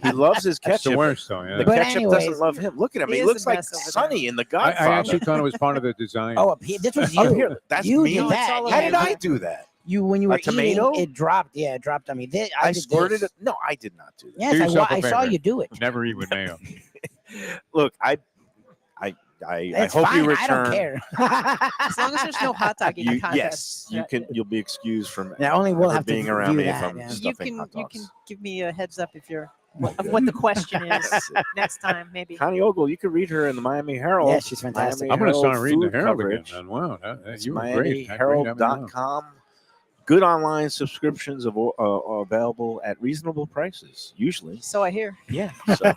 He loves his That's the ketchup. worst, though. Yeah. The But ketchup anyways- doesn't love him. Look at him. He He is looks the like best over Sonny in The I Godfather. actually thought it was part of the design. Oh, this was you. Oh, here, that's you me. did No, it's that. all How over did you. I do that? You when you were A tomato? eating, it dropped. Yeah, it dropped on me. I did squirted this. it. No, I did not do that. Yes, Do yourself a I saw favor. you do it. Never eat with mayo. Look, I I It's hope fine. you I don't return. care. As long as there's no hot dog eating Yes, contest. you'll be excused from Yeah, only we'll ever have to being around view me if that, I'm yeah. You stuffing can hot you dogs. can give me a heads up if you're of what the question is That's it. next time, maybe. Connie Ogle, you could read her in the Miami Herald. Yeah, she's fantastic. Miami I'm going to start Herald reading the food Herald coverage. again. And wow, It's you were great. MiamiHerald.com. Good online subscriptions are available at reasonable prices, usually. So I hear. Yeah. So,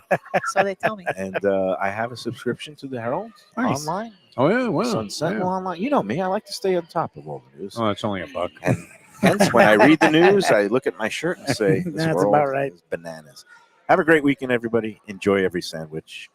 So they tell me. and I have a subscription to the Herald Nice. online. Oh yeah, wow. Sun Sentinel Yeah. online. You know me. I like to stay on top of all the news. Oh, it's only $1. And hence, when I read the news, I look at my shirt and say, "This That's world about right. is bananas." Have a great weekend, everybody. Enjoy every sandwich.